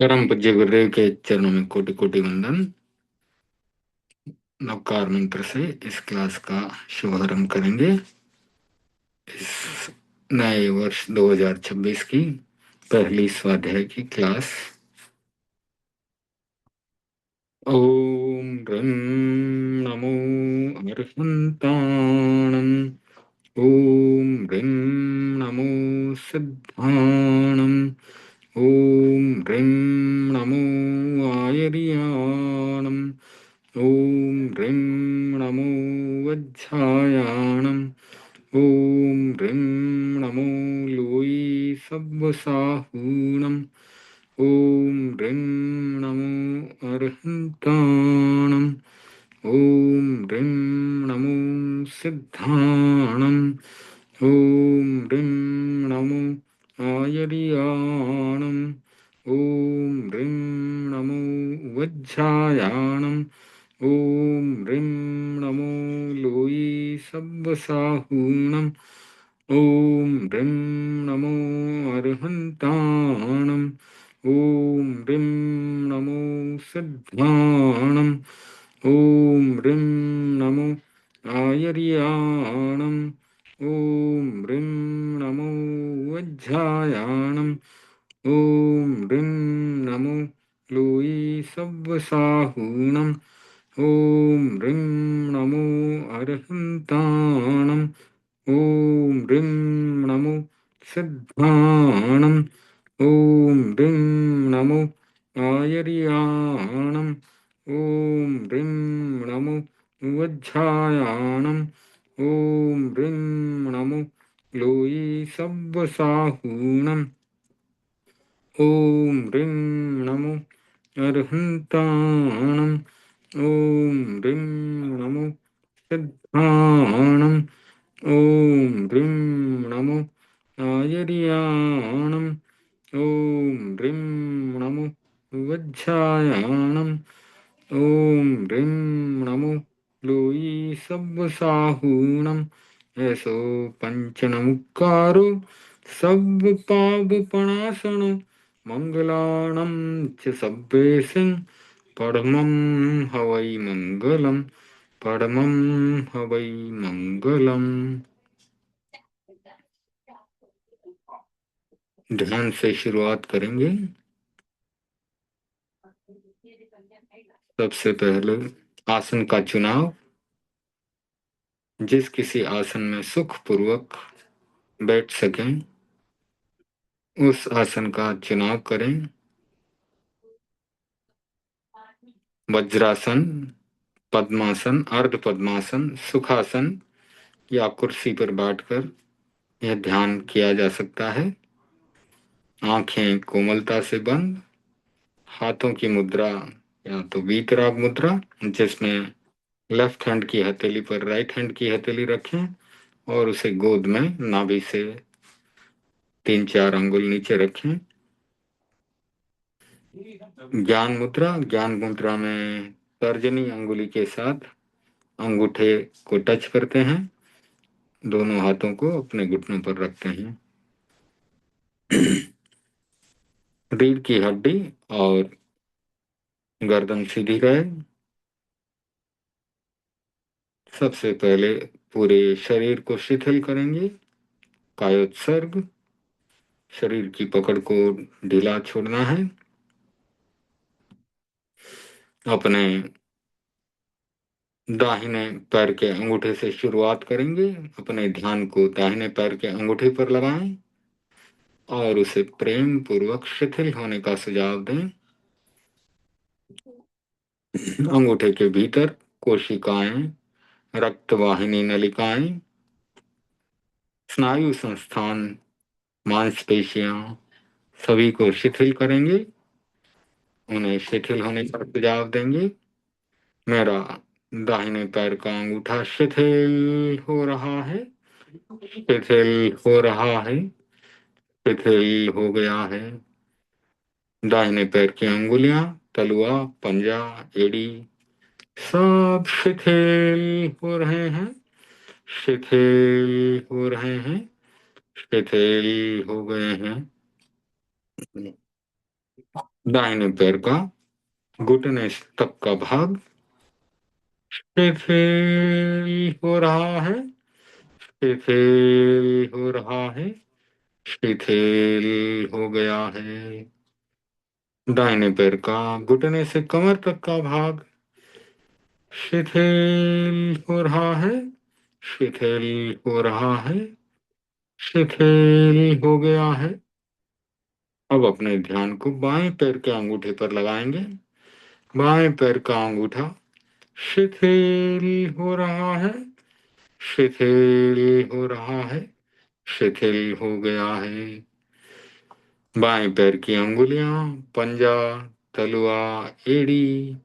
परम पूज्य गुरुदेव के चरणों में कोटि कोटि वंदन। नवकार मंत्र से इस क्लास का शुभारंभ करेंगे। इस नए वर्ष 2026 की पहली स्वाध्याय की क्लास। ओम रं नमो अर्हन्ताणम्। ओम ह्रीं नमो सिद्धाणम्। ओम ह्रीं नमो आयर्याणम्। ओम ह्रीं नमो वज्झायाणम्। ओम ह्रीं नमो लोई सव्वसाहूणम्। ओम ह्रीं नमो अर्हन्ताणम्। ओम ह्रीं नमो सिद्धाणम्। ओम ह्रीं नमो आयर्याणम्। ओम ह्रीं नमो वज्झायाणम्। ओम ह्रीं नमो लोई सव्वसाहूणम्। ओम ह्रीं नमो अर्हन्ताणम्। ओम ह्रीं नमो सिद्धाणम्। ओम ह्रीं नमो आयर्याणम्। ओम ह्रीं नमो वज्झायाणम्। ओम ह्रीं नमो लोई सव्वसाहूणम्। ओम ह्रीं नमो अर्हन्ताणम्। ओम ह्रीं नमो सिद्धाणम्। ओम ह्रीं नमो आयर्याणम्। ओम ह्रीं नमो वज्झायाणम्। ओम ह्रीं नमो लोई सव्वसाहूणम्। ओम ह्रीं नमो अर्हन्ताणम्। ओम ह्रीं नमो सिद्धाणम्। ओम ह्रीं नमो आयर्याणम्। ओम ह्रीं नमो वज्झायाणम्। ओम ह्रीं नमो लोई सव्वसाहूणम्। ऐसो पंचनमुक्कारो सव्वपापपणासनो मंगलाणं च सब्बेसिं परमं हवै मंगलम्। परमं हवै मंगलम्। ध्यान से शुरुआत करेंगे। सबसे पहले आसन का चुनाव। जिस किसी आसन में सुख पूर्वक बैठ सकें उस आसन का चुनाव करें। वज्रासन, पद्मासन, अर्ध पद्मासन, सुखासन या कुर्सी पर बैठकर यह ध्यान किया जा सकता है। आंखें कोमलता से बंद। हाथों की मुद्रा या तो वीतराग मुद्रा, जिसमें लेफ्ट हैंड की हथेली पर राइट हैंड की हथेली रखें और उसे गोद में नाभि से 3-4 अंगुल नीचे रखें। ज्ञान मुद्रा। ज्ञान मुद्रा में तर्जनी अंगुली के साथ अंगूठे को टच करते हैं, दोनों हाथों को अपने घुटनों पर रखते हैं। रीढ़ की हड्डी और गर्दन सीधी रहे। सबसे पहले पूरे शरीर को शिथिल करेंगे। कायोत्सर्ग। शरीर की पकड़ को ढीला छोड़ना है। अपने दाहिने पैर के अंगूठे से शुरुआत करेंगे। अपने ध्यान को दाहिने पैर के अंगूठे पर लगाएं और उसे प्रेम पूर्वक शिथिल होने का सुझाव दें। अंगूठे के भीतर कोशिकाएं, रक्तवाहिनी नलिकाएं, स्नायु संस्थान, मांसपेशियां सभी को शिथिल करेंगे, उन्हें शिथिल होने का सुझाव देंगे। मेरा दाहिने पैर का अंगूठा शिथिल हो रहा है, शिथिल हो रहा है, शिथिल हो गया है। दाहिने पैर की अंगुलियां, तलुआ, पंजा, एड़ी सब शिथिल हो रहे हैं, शिथिल हो रहे हैं, शिथिल हो गए हैं। दाहिने पैर का घुटने तक का भाग शिथिल हो रहा है, शिथिल हो रहा है, शिथिल हो गया है। दाहिने पैर का घुटने से कमर तक का भाग शिथिल हो रहा है, शिथिल हो रहा है, शिथिल हो गया है। अब अपने ध्यान को बाएं पैर के अंगूठे पर लगाएंगे। बाएं पैर का अंगूठा शिथिल हो रहा है, शिथिल हो रहा है, शिथिल हो गया है। बाएं पैर की अंगुलियां, पंजा, तलुआ, एड़ी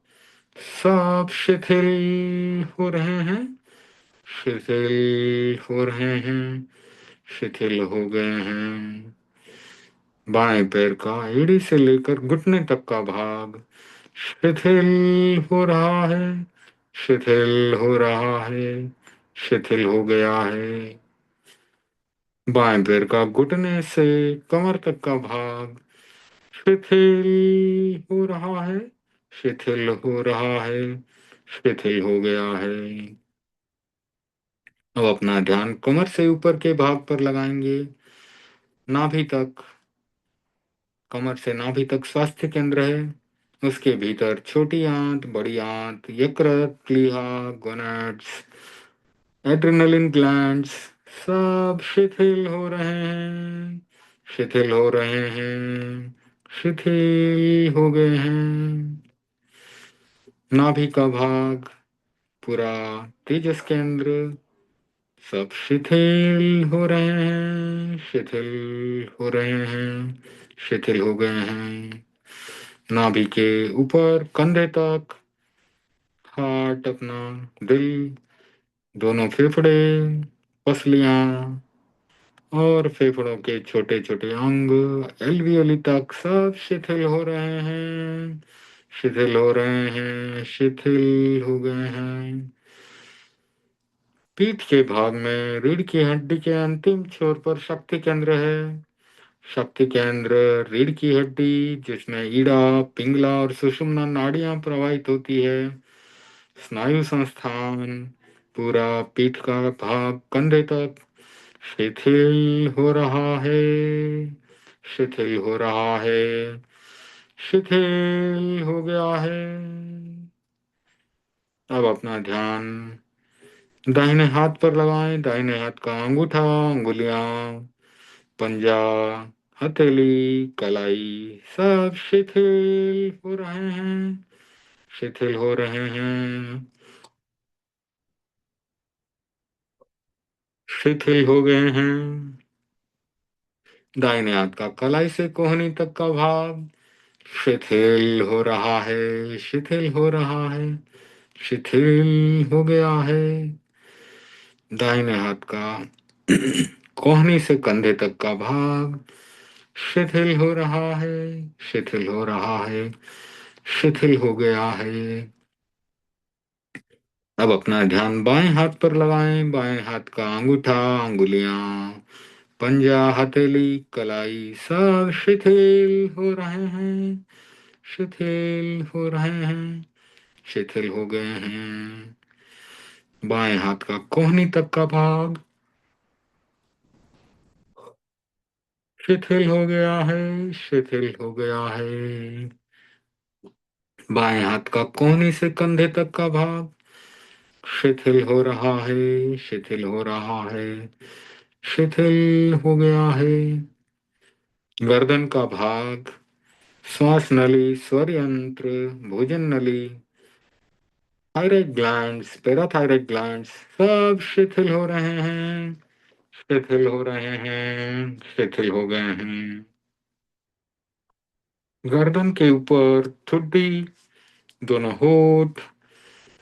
सब शिथिल हो रहे हैं, शिथिल हो रहे हैं, शिथिल हो गए हैं। बाएं पैर का एड़ी से लेकर घुटने तक का भाग शिथिल हो रहा है, शिथिल हो रहा है, शिथिल हो गया है। बाएं पैर का घुटने से कमर तक का भाग शिथिल हो रहा है, शिथिल हो रहा है, शिथिल हो गया है। अब अपना ध्यान कमर से ऊपर के भाग पर लगाएंगे, नाभि तक। कमर से नाभि तक स्वास्थ्य केंद्र है। उसके भीतर छोटी आंत, बड़ी आंत, यकृत, प्लीहा, गोनाड्स, एड्रिनलिन ग्लैंड्स सब शिथिल हो रहे हैं, शिथिल हो रहे हैं, शिथिल हो गए हैं। नाभि का भाग, पूरा तेजस केंद्र सब शिथिल हो रहे हैं, शिथिल हो रहे हैं, शिथिल हो गए हैं। नाभि के ऊपर कंधे तक, हार्ट अपना, दिल, दोनों फेफड़े, पसलियां और फेफड़ों के छोटे छोटे अंग एल्वियोली तक सब शिथिल हो रहे हैं, शिथिल हो रहे हैं, शिथिल हो गए हैं। पीठ के भाग में रीढ़ की हड्डी के अंतिम छोर पर शक्ति केंद्र है। शक्ति केंद्र रीढ़ की हड्डी, जिसमें ईड़ा, पिंगला और सुषुम्ना नाड़ियां प्रवाहित होती है। स्नायु संस्थान, पूरा पीठ का भाग कंधे तक शिथिल हो रहा है, शिथिल हो रहा है, शिथिल हो गया है। अब अपना ध्यान दाहिने हाथ पर लगाएं। दाहिने हाथ का अंगूठा, अंगुलियां, पंजा, हथेली, कलाई सब शिथिल हो रहे हैं, शिथिल हो रहे हैं, शिथिल हो गए हैं। दाहिने हाथ का कलाई से कोहनी तक का भाग शिथिल हो रहा है, शिथिल हो रहा है, शिथिल हो गया है। दाहिने हाथ का कोहनी से कंधे तक का भाग शिथिल हो रहा है, शिथिल हो रहा है, शिथिल हो गया है। अब अपना ध्यान बाएं हाथ पर लगाएं। बाएं हाथ का अंगूठा, अंगुलियां, पंजा, हथेली, कलाई सब शिथिल हो रहे हैं, शिथिल हो रहे हैं, शिथिल हो गए हैं। बाएं हाथ का कोहनी तक का भाग शिथिल हो गया है, शिथिल हो गया है। बाएं हाथ का कोहनी से कंधे तक का भाग शिथिल हो रहा है, शिथिल हो रहा है, शिथिल हो गया है। गर्दन का भाग, श्वास नली, स्वर यंत्र, भोजन नली, थायराइड ग्लैंड्स, पैराथायराइड ग्लैंड्स सब शिथिल हो रहे हैं, शिथिल हो रहे हैं, शिथिल हो गए हैं। गर्दन के ऊपर ठुड्डी, दोनों होठ,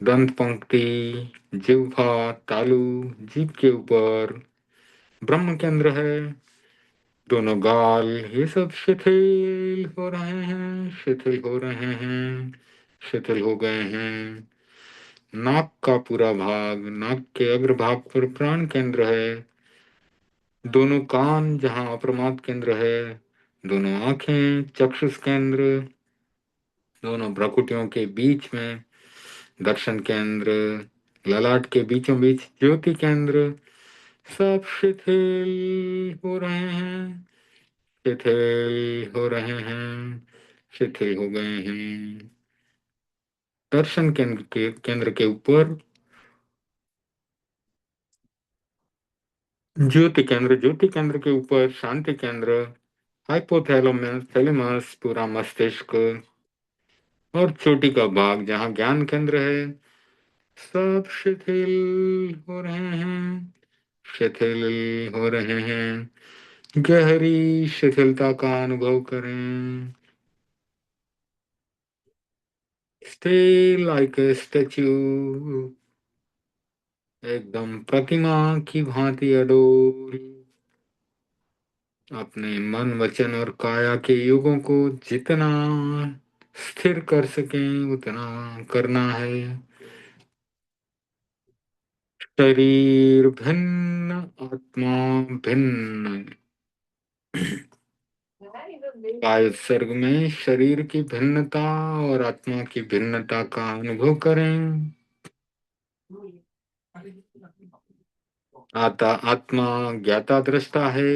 दंत पंक्ति, जिह्वा, तालू, जीभ के ऊपर ब्रह्म केंद्र है। दोनों गाल ये सब शिथिल हो रहे हैं, शिथिल हो रहे हैं, शिथिल हो गए हैं। नाक का पूरा भाग, नाक के अग्र भाग पर प्राण केंद्र है। दोनों कान जहाँ अप्रमाद केंद्र है, दोनों आंखें चक्षुष केंद्र, दोनों भ्रकुटियों के बीच में दर्शन केंद्र, ललाट के बीचों बीच ज्योति केंद्र सब शिथिल हो रहे हैं, शिथिल हो रहे हैं, शिथिल हो गए हैं। दर्शन केंद्र के ऊपर ज्योति केंद्र के ऊपर शांति केंद्र, हाइपोथैलेमस थैलेमस पूरा मस्तिष्क, और चोटी का भाग जहाँ ज्ञान केंद्र है, सब शिथिल हो रहे हैं, शिथिल हो रहे हैं। गहरी शिथिलता का अनुभव करें। Stay like a statue, एकदम प्रतिमा की भांति अडोल। अपने मन वचन और काया के युगों को जितना स्थिर कर सकें उतना करना है। शरीर भिन्न, आत्मा भिन्न। काय उत्सर्ग में शरीर की भिन्नता और आत्मा की भिन्नता का अनुभव करें। आत्मा ज्ञाता दृष्टा है,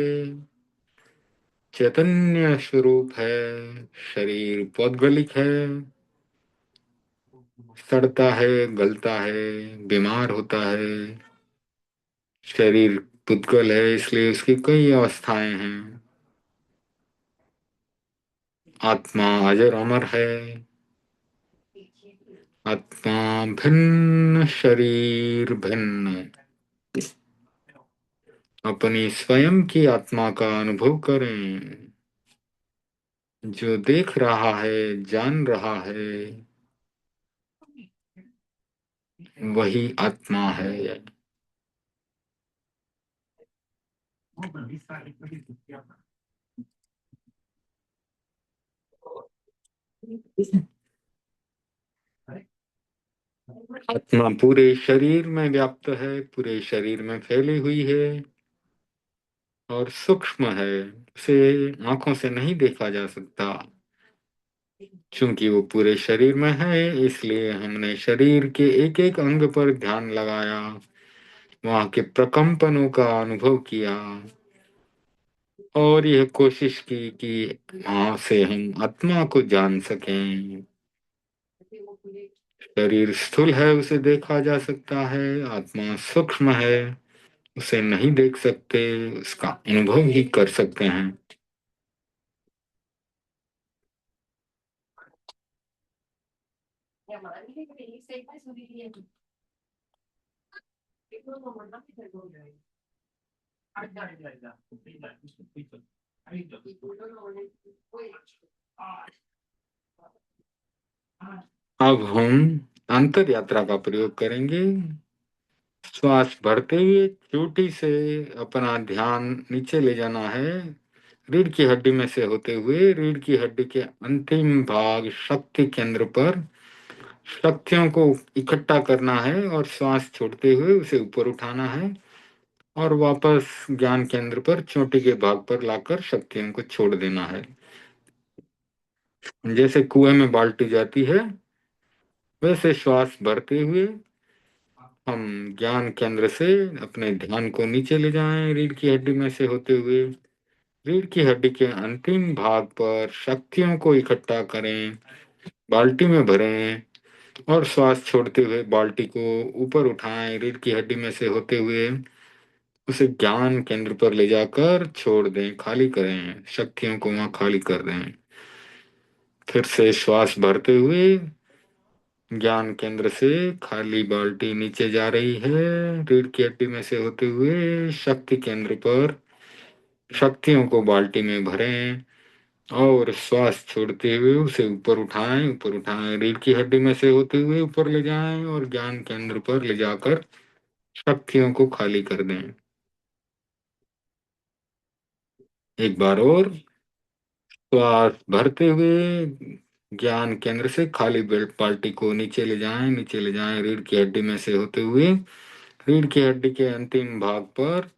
चैतन्य स्वरूप है। शरीर पौद्गलिक है, सड़ता है, गलता है, बीमार होता है। शरीर पुद्गल है, इसलिए उसकी कई अवस्थाएं हैं। आत्मा अजर अमर है। आत्मा भिन्न, शरीर भिन्न। अपनी स्वयं की आत्मा का अनुभव करें। जो देख रहा है, जान रहा है, वही आत्मा है। आत्मा पूरे शरीर में व्याप्त है, पूरे शरीर में फैली हुई है और सूक्ष्म है। उसे आंखों से नहीं देखा जा सकता। चूंकि वो पूरे शरीर में है, इसलिए हमने शरीर के एक एक अंग पर ध्यान लगाया, वहां के प्रकंपनों का अनुभव किया और यह कोशिश की कि वहां से हम आत्मा को जान सकें। शरीर स्थूल है, उसे देखा जा सकता है। आत्मा सूक्ष्म है, उसे नहीं देख सकते, उसका अनुभव ही कर सकते हैं। अब हम अंतर यात्रा का प्रयोग करेंगे। श्वास भरते हुए चोटी से अपना ध्यान नीचे ले जाना है, रीढ़ की हड्डी में से होते हुए रीढ़ की हड्डी के अंतिम भाग शक्ति केंद्र पर शक्तियों को इकट्ठा करना है और श्वास छोड़ते हुए उसे ऊपर उठाना है और वापस ज्ञान केंद्र पर चोटी के भाग पर लाकर शक्तियों को छोड़ देना है। जैसे कुएं में बाल्टी जाती है, वैसे श्वास भरते हुए हम ज्ञान केंद्र से अपने ध्यान को नीचे ले जाएं, रीढ़ की हड्डी में से होते हुए रीढ़ की हड्डी के अंतिम भाग पर शक्तियों को इकट्ठा करें, बाल्टी में भरें और श्वास छोड़ते हुए बाल्टी को ऊपर उठाएं, रीढ़ की हड्डी में से होते हुए उसे ज्ञान केंद्र पर ले जाकर छोड़ दें, खाली करें, शक्तियों को वहां खाली कर दें। फिर से श्वास भरते हुए ज्ञान केंद्र से खाली बाल्टी नीचे जा रही है, रीढ़ की हड्डी में से होते हुए शक्ति केंद्र पर शक्तियों को बाल्टी में भरें और श्वास छोड़ते हुए उसे ऊपर उठाएं, रीढ़ की हड्डी में से होते हुए ऊपर ले जाएं और ज्ञान केंद्र पर ले जाकर शक्तियों को खाली कर दें। एक बार और श्वास भरते हुए ज्ञान केंद्र से खाली बेल्ट बाल्टी को नीचे ले जाएं, नीचे ले जाएं, रीढ़ की हड्डी में से होते हुए रीढ़ की हड्डी के अंतिम भाग पर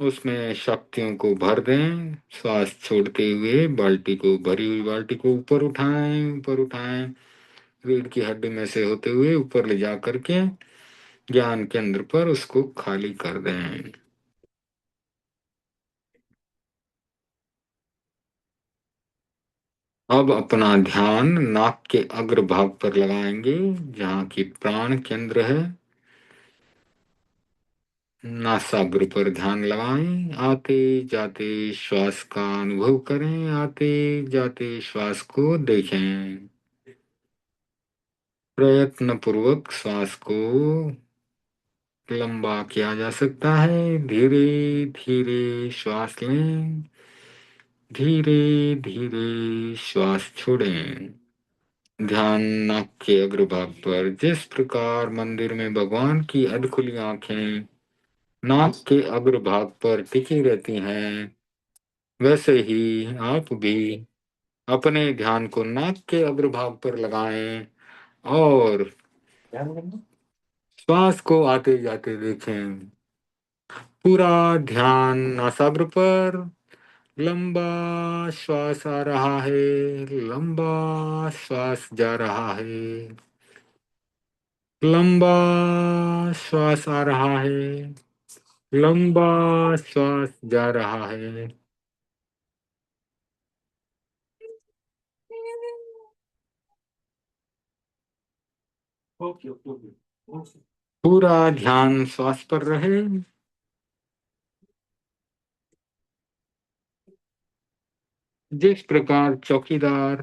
उसमें शक्तियों को भर दें। श्वास छोड़ते हुए बाल्टी को, भरी हुई बाल्टी को ऊपर उठाएं, ऊपर उठाएं, रीढ़ की हड्डी में से होते हुए ऊपर ले जा करके ज्ञान केंद्र पर उसको खाली कर दें। अब अपना ध्यान नाक के अग्र भाग पर लगाएंगे, जहाँ की प्राण केंद्र है। नासाग्र पर ध्यान लगाएं। आते जाते श्वास का अनुभव करें, आते जाते श्वास को देखें। प्रयत्न पूर्वक श्वास को लंबा किया जा सकता है। धीरे धीरे श्वास लें, धीरे धीरे श्वास छोड़ें। ध्यान नाक के अग्रभाग पर। जिस प्रकार मंदिर में भगवान की अधखुली आंखें नाक के अग्रभाग पर टिकी रहती हैं, वैसे ही आप भी अपने ध्यान को नाक के अग्रभाग पर लगाएं और श्वास को आते जाते देखें। पूरा ध्यान नासाग्र पर। लंबा श्वास आ रहा है, लंबा श्वास जा रहा है, लंबा श्वास आ रहा है, लंबा श्वास जा रहा है। पूरा ध्यान श्वास पर रहे। जिस प्रकार चौकीदार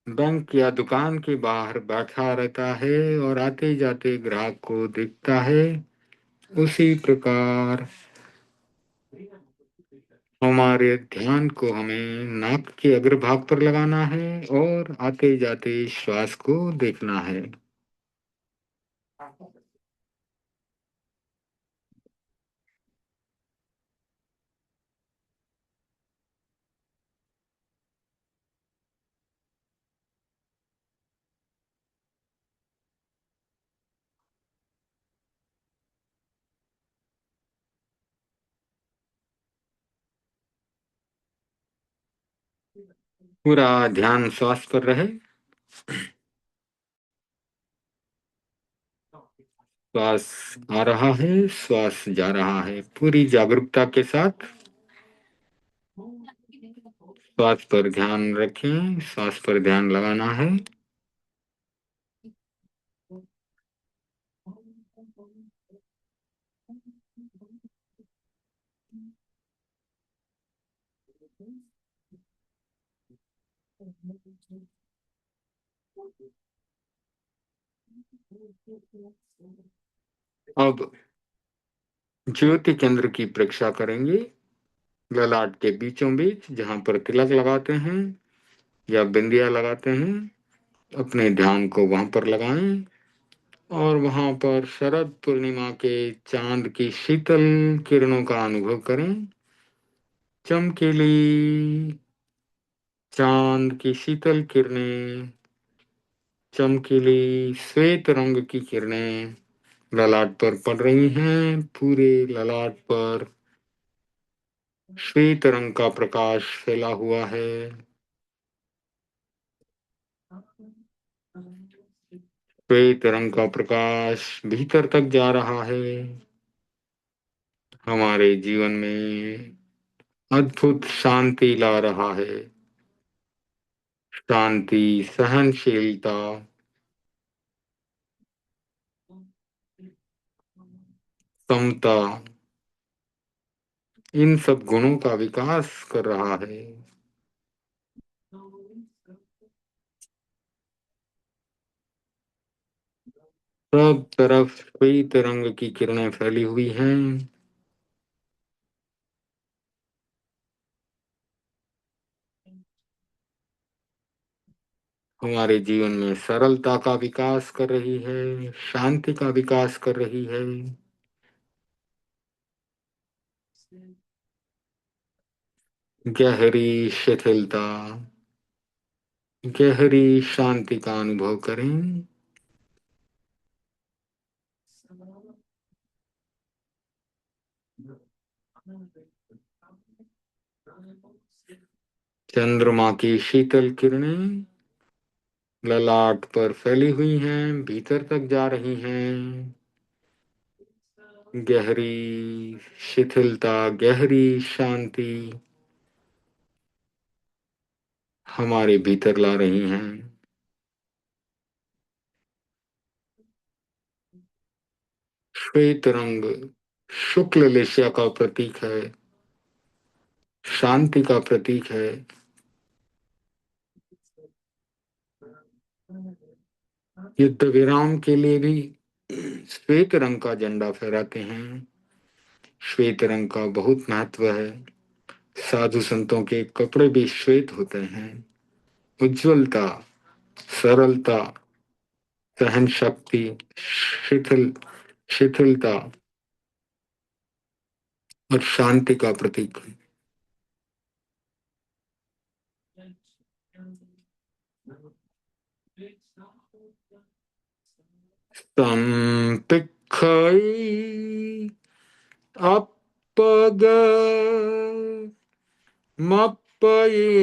बैंक या दुकान के बाहर बैठा रहता है और आते जाते ग्राहक को देखता है, उसी प्रकार हमारे ध्यान को हमें नाक के अग्रभाग पर लगाना है और आते जाते श्वास को देखना है। पूरा ध्यान श्वास पर रहे। श्वास आ रहा है, श्वास जा रहा है। पूरी जागरूकता के साथ श्वास पर ध्यान रखें। श्वास पर ध्यान लगाना है। अब ज्योति केंद्र की परीक्षा करेंगे। ललाट के बीचों बीच जहां पर तिलक लगाते हैं या बिंदिया लगाते हैं, अपने ध्यान को वहां पर लगाएं और वहां पर शरद पूर्णिमा के चांद की शीतल किरणों का अनुभव करें। चमकीली चांद की शीतल किरणें, चमकीली श्वेत रंग की किरणें ललाट पर पड़ रही हैं। पूरे ललाट पर श्वेत रंग का प्रकाश फैला हुआ है। श्वेत रंग का प्रकाश भीतर तक जा रहा है। हमारे जीवन में अद्भुत शांति ला रहा है। शांति, सहनशीलता, समता, इन सब गुणों का विकास कर रहा है। सब तरफ श्वेत रंग की किरणें फैली हुई हैं। हमारे जीवन में सरलता का विकास कर रही है, शांति का विकास कर रही है। गहरी शिथिलता, गहरी शांति का अनुभव करें। चंद्रमा की शीतल किरणें ललाट पर फैली हुई हैं, भीतर तक जा रही हैं। गहरी शिथिलता, गहरी शांति हमारे भीतर ला रही हैं। श्वेत रंग शुक्ल लेस्या का प्रतीक है, शांति का प्रतीक है। युद्ध विराम के लिए भी श्वेत रंग का झंडा फहराते हैं। श्वेत रंग का बहुत महत्व है। साधु संतों के कपड़े भी श्वेत होते हैं। उज्जवलता, सरलता, सहन शक्ति, शिथिलता और शांति का प्रतीक है। संपिखई अपग मप्पयीणम्।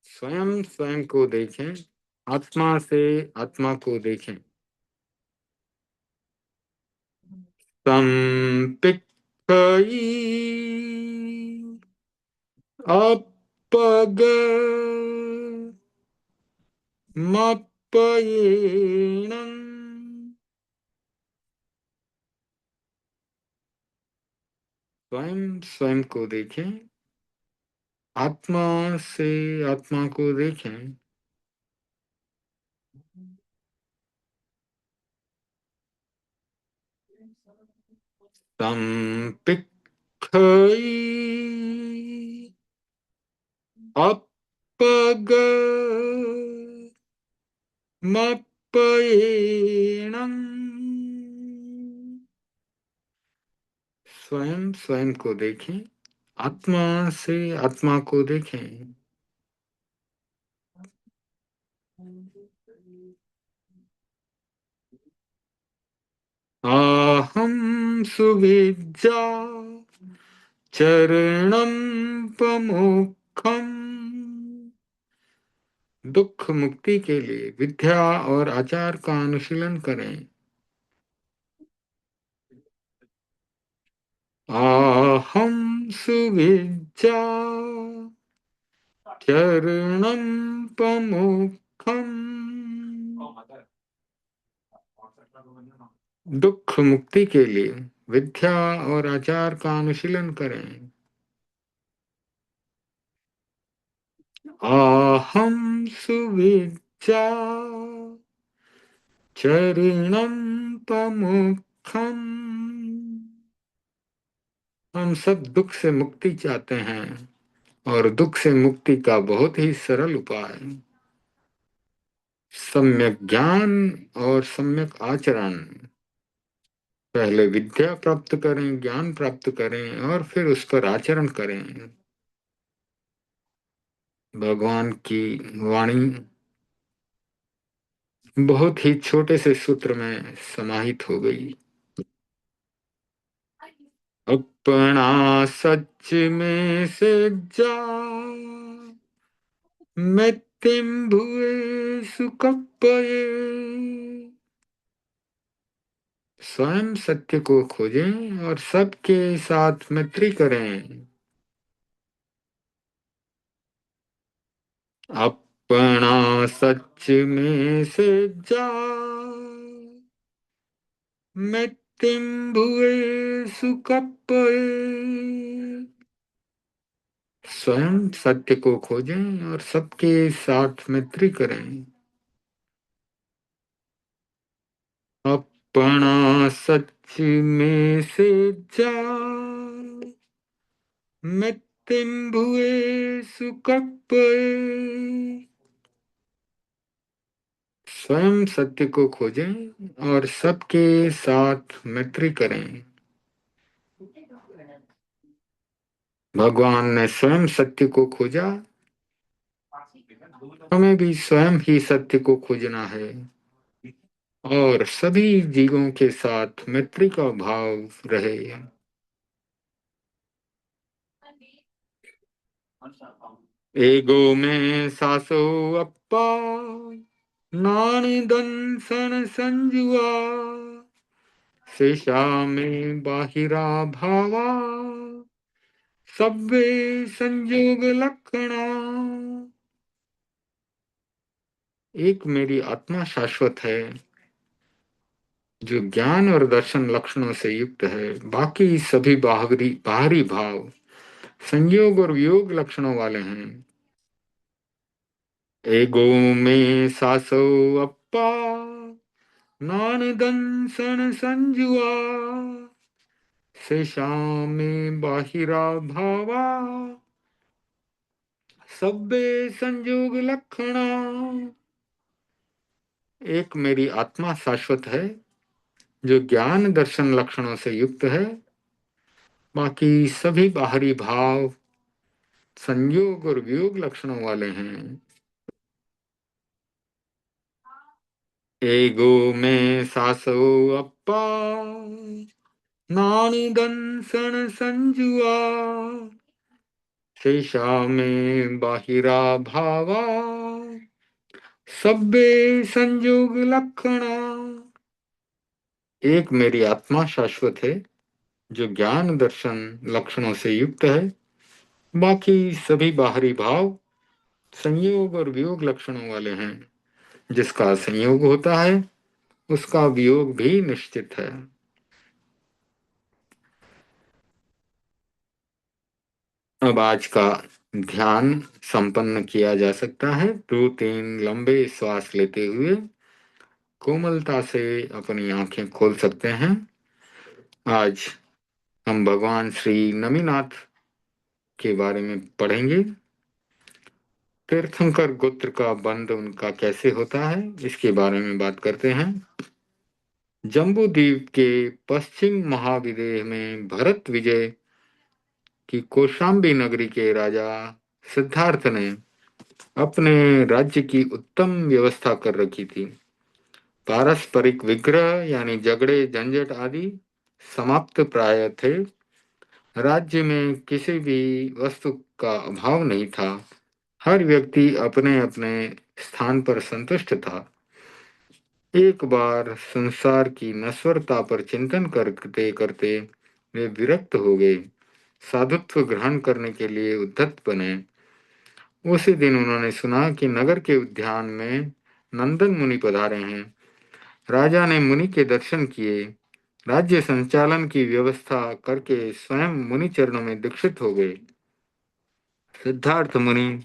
स्वयं स्वयं को देखें, आत्मा से आत्मा को देखें। संपिखई अपग मप्पयीणम्। स्वयं स्वयं को देखें, आत्मा से आत्मा को देखें। संपिखई अपग मप्पयेणम्। स्वयं स्वयं को देखें, आत्मा से आत्मा को देखें। आहम सुविज्जा चरणम प्रमुखम। दुख मुक्ति के लिए विद्या और आचार का अनुशीलन करें। आहम सुविज्जा चरणम प्रमुखम। दुख मुक्ति के लिए विद्या और आचार का अनुशीलन करें। आहम सुविज्जा चरणम प्रमुखम। हम सब दुख से मुक्ति चाहते हैं और दुख से मुक्ति का बहुत ही सरल उपाय सम्यक ज्ञान और सम्यक आचरण। पहले विद्या प्राप्त करें, ज्ञान प्राप्त करें और फिर उस पर आचरण करें। भगवान की वाणी बहुत ही छोटे से सूत्र में समाहित हो गई। अपना सच में से जा मृत्युम भुए सुकप्पये। स्वयं सत्य को खोजें और सबके साथ मैत्री करें। अपना सच में से जा मृत्युम भुए सुकप्पये। स्वयं सत्य को खोजें और सबके साथ मैत्री करें। अपना सच में से जा मृत्युम भुए सुकप्पये। स्वयं सत्य को खोजें और सबके साथ मैत्री करें। भगवान ने स्वयं सत्य को खोजा, हमें भी स्वयं ही सत्य को खोजना है और सभी जीवों के साथ मैत्री का भाव रहे। एगो में सासो अप्पा नानी दंसन संजुआ शेषा में बाहिरा भावा सब्बे संयोग लक्षणा। एक मेरी आत्मा शाश्वत है जो ज्ञान और दर्शन लक्षणों से युक्त है, बाकी सभी बाहरी बाहरी भाव संयोग और वियोग लक्षणों वाले हैं। एगो में सासो अप्पा नान दंसन संजुआ शेषा में बाहिरा भावा सब्बे संयोग लक्षणा। एक मेरी आत्मा शाश्वत है जो ज्ञान दर्शन लक्षणों से युक्त है, बाकी सभी बाहरी भाव संयोग और वियोग लक्षणों वाले हैं। एगो में सासो अप्पा नानी दंसन संजुआ शेषा में बाहिरा भावा सब्बे संयोग लक्षणा। एक मेरी आत्मा शाश्वत है जो ज्ञान दर्शन लक्षणों से युक्त है, बाकी सभी बाहरी भाव संयोग और वियोग लक्षणों वाले हैं। जिसका संयोग होता है उसका वियोग भी निश्चित है। अब आज का ध्यान संपन्न किया जा सकता है। 2-3 लंबे श्वास लेते हुए कोमलता से अपनी आंखें खोल सकते हैं। आज हम भगवान श्री नमीनाथ के बारे में पढ़ेंगे। तीर्थंकर गोत्र का बंध उनका कैसे होता है इसके बारे में बात करते हैं। जम्बू द्वीप के पश्चिम महाविदेह में भरत विजय की कौशाम्बी नगरी के राजा सिद्धार्थ ने अपने राज्य की उत्तम व्यवस्था कर रखी थी। पारस्परिक विग्रह यानी झगड़े झंझट आदि समाप्त प्राय थे। राज्य में किसी भी वस्तु का अभाव नहीं था। हर व्यक्ति अपने अपने स्थान पर संतुष्ट था। एक बार संसार की नश्वरता पर चिंतन करते करते वे विरक्त हो गए, साधुत्व ग्रहण करने के लिए उद्धत बने। उसी दिन उन्होंने सुना कि नगर के उद्यान में नंदन मुनि पधारे हैं। राजा ने मुनि के दर्शन किए, राज्य संचालन की व्यवस्था करके स्वयं मुनि चरणों में दीक्षित हो गए। सिद्धार्थ मुनि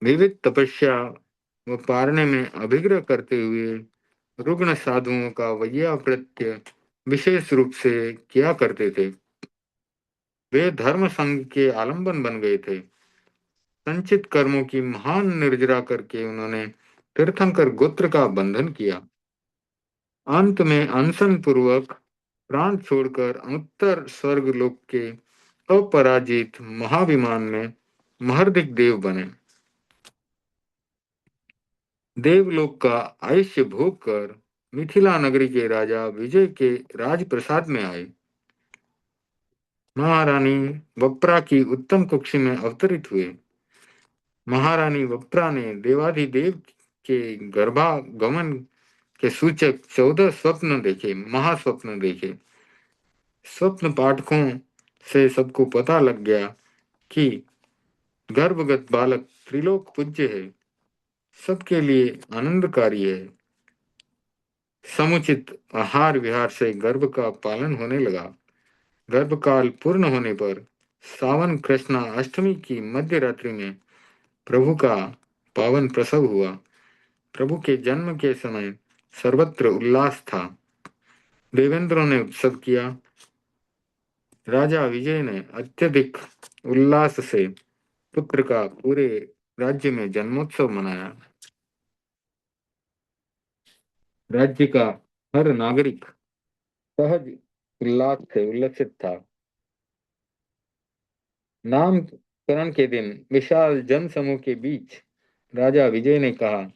विविध तपस्या व पारने में अभिग्रह करते हुए रुग्ण साधुओं का वैयावृत्य विशेष रूप से किया करते थे। वे धर्म संघ के आलंबन बन गए थे। संचित कर्मों की महान निर्जरा करके उन्होंने तीर्थंकर गोत्र का बंधन किया। अंत में अनशन पूर्वक प्राण छोड़कर उत्तर स्वर्ग लोक के अपराजित महाविमान में महर्दिक देव बने। देवलोक का आयुष्य भोग कर मिथिला नगरी के राजा विजय के राजप्रसाद में आए। महारानी वप्रा की उत्तम कुक्षी में अवतरित हुए। महारानी वप्रा ने देवाधिदेव के गर्भागमन के सूचक 14 स्वप्न देखे, महास्वप्न देखे। स्वप्न पाठकों से सबको पता लग गया कि गर्भगत बालक त्रिलोक पूज्य है, सबके लिए आनंदकारी है। समुचित आहार विहार से गर्भ का पालन होने लगा। गर्भकाल पूर्ण होने पर सावन कृष्णा अष्टमी की मध्य रात्रि में प्रभु का पावन प्रसव हुआ। प्रभु के जन्म के समय सर्वत्र उल्लास था। देवेंद्रों ने उत्सव किया। राजा विजय ने अत्यधिक उल्लास से पुत्र का पूरे राज्य में जन्मोत्सव मनाया। राज्य का हर नागरिक सहज उल्लास से उल्लसित था। नामकरण के दिन विशाल जन समूह के बीच राजा विजय ने कहा,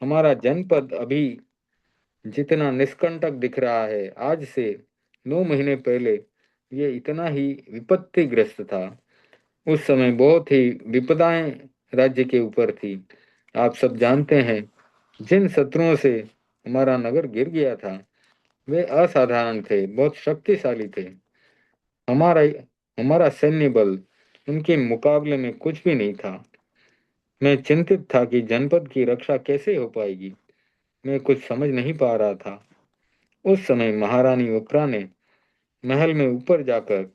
हमारा जनपद अभी जितना निष्कंटक दिख रहा है, आज से 9 महीने पहले ये इतना ही विपत्तिग्रस्त था। उस समय बहुत ही विपदाएं राज्य के ऊपर थी। आप सब जानते हैं, जिन शत्रुओं से हमारा नगर गिर गया था वे असाधारण थे, बहुत शक्तिशाली थे। हमारा हमारा सैन्य बल उनके मुकाबले में कुछ भी नहीं था। मैं चिंतित था कि जनपद की रक्षा कैसे हो पाएगी। मैं कुछ समझ नहीं पा रहा था। उस समय महारानी उपरा ने महल में ऊपर जाकर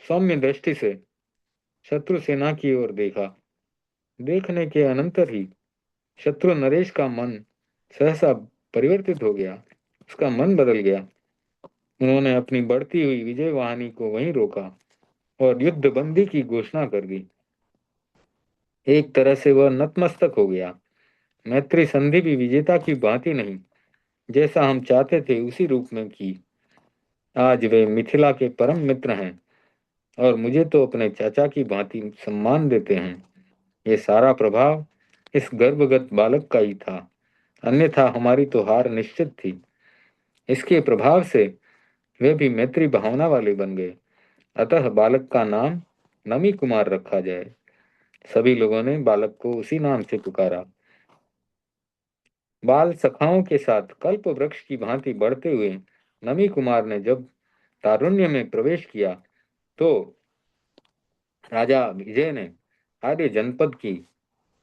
सौम्य दृष्टि से शत्रु सेना की ओर देखा। देखने के अनंतर ही शत्रु नरेश का मन सहसा परिवर्तित हो गया। उसका मन बदल गया। उन्होंने अपनी बढ़ती हुई विजय वाहिनी को वहीं रोका और युद्ध बंदी की घोषणा कर दी। एक तरह से वह नतमस्तक हो गया। मैत्री संधि भी विजेता की भांति नहीं, जैसा हम चाहते थे उसी रूप में की। आज वे मिथिला के परम मित्र हैं और मुझे तो अपने चाचा की भांति सम्मान देते हैं। ये सारा प्रभाव इस गर्भगत बालक का ही था, अन्यथा हमारी तो हार निश्चित थी। इसके प्रभाव से वे भी मैत्री भावना वाले बन गए। अतः बालक का नाम नमी कुमार रखा जाए। सभी लोगों ने बालक को उसी नाम से पुकारा। बाल सखाओं के साथ कल्प वृक्ष की भांति बढ़ते हुए नमी कुमार ने जब तारुण्य में प्रवेश किया तो राजा विजय ने आर्य जनपद की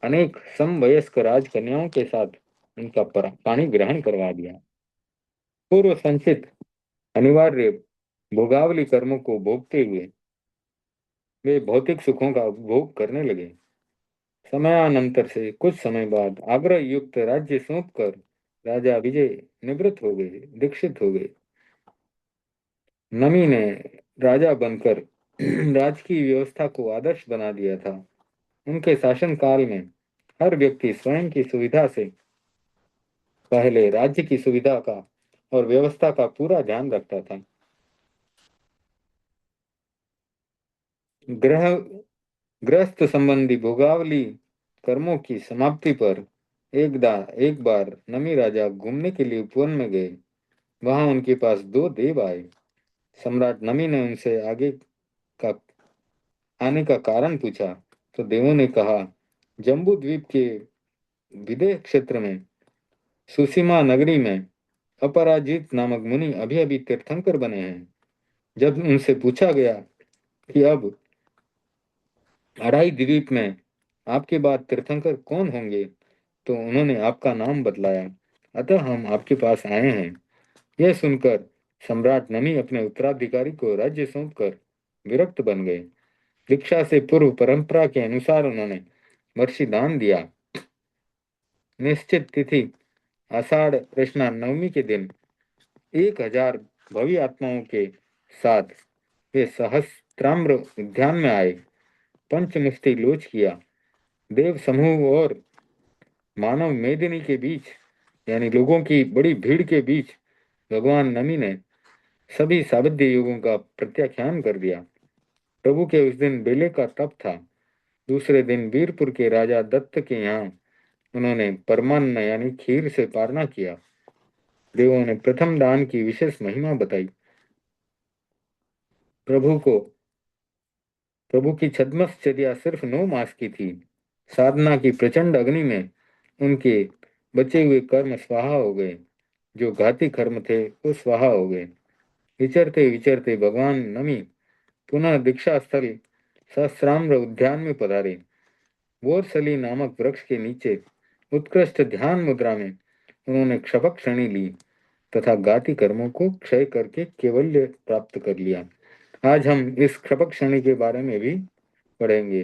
अनेक समवयस्क राजकन्याओं के साथ उनका पाणी ग्रहण करवा दिया। पूर्व संचित अनिवार्य भोगावली कर्मों को भोगते हुए वे भौतिक सुखों का उपभोग करने लगे। समयानंतर से कुछ समय बाद आग्रह युक्त राज्य सौंपकर राजा विजय निवृत्त हो गए, दीक्षित हो गए। नमी ने राजा बनकर राजकीय व्यवस्था को आदर्श बना दिया था। उनके शासनकाल में हर व्यक्ति स्वयं की सुविधा से पहले राज्य की सुविधा का और व्यवस्था का पूरा ध्यान रखता था। ग्रह गृहस्थ संबंधी भोगावली कर्मों की समाप्ति पर एक बार नमी राजा घूमने के लिए उपवन में गए। वहां उनके पास दो देव आए। सम्राट नमी ने उनसे का आने का कारण पूछा तो देवों ने कहा, जम्बू द्वीप के विदेह क्षेत्र में सुसीमा नगरी में अपराजित नामक मुनि अभी अभी तीर्थंकर बने हैं। जब उनसे पूछा गया कि अब अढ़ाई द्वीप में आपके बाद तीर्थंकर कौन होंगे, तो उन्होंने आपका नाम बतलाया। अतः हम आपके पास आए हैं। यह सुनकर सम्राट नमी अपने उत्तराधिकारी को राज्य सौंपकर विरक्त बन गए। दीक्षा से पूर्व परंपरा के अनुसार उन्होंने वर्षि दान दिया। निश्चित तिथि आषाढ़ कृष्णा नवमी के दिन 1000 भव्य आत्माओं के साथ वे सहस्त्राम्र उद्यान में आए। पंचमुष्टि लोच किया। देव समूह और मानव मेदिनी के बीच, यानी लोगों की बड़ी भीड़ के बीच, भगवान नमी ने सभी सावध्य युगों का प्रत्याख्यान कर दिया। प्रभु के उस दिन बेले का तप था। दूसरे दिन वीरपुर के राजा दत्त के यहाँ उन्होंने परमान्न यानी खीर से पारना किया। देवों ने प्रथम दान की विशेष महिमा बताई। प्रभु को प्रभु की छद्मश्चर्या सिर्फ 9 मास की थी। साधना की प्रचंड अग्नि में उनके बचे हुए कर्म स्वाहा हो गए। जो घाती कर्म थे वो स्वाहा हो गए। विचरते विचरते भगवान नमी पुनः दीक्षा स्थल सहस्राम्र उद्यान में पधारे। वोरसली नामक वृक्ष के नीचे उत्कृष्ट ध्यान मुद्रा में उन्होंने क्षपक क्षणी ली तथा घाती कर्मों को क्षय करके केवल्य प्राप्त कर लिया। आज हम इस क्षपक क्षणी के बारे में भी पढ़ेंगे।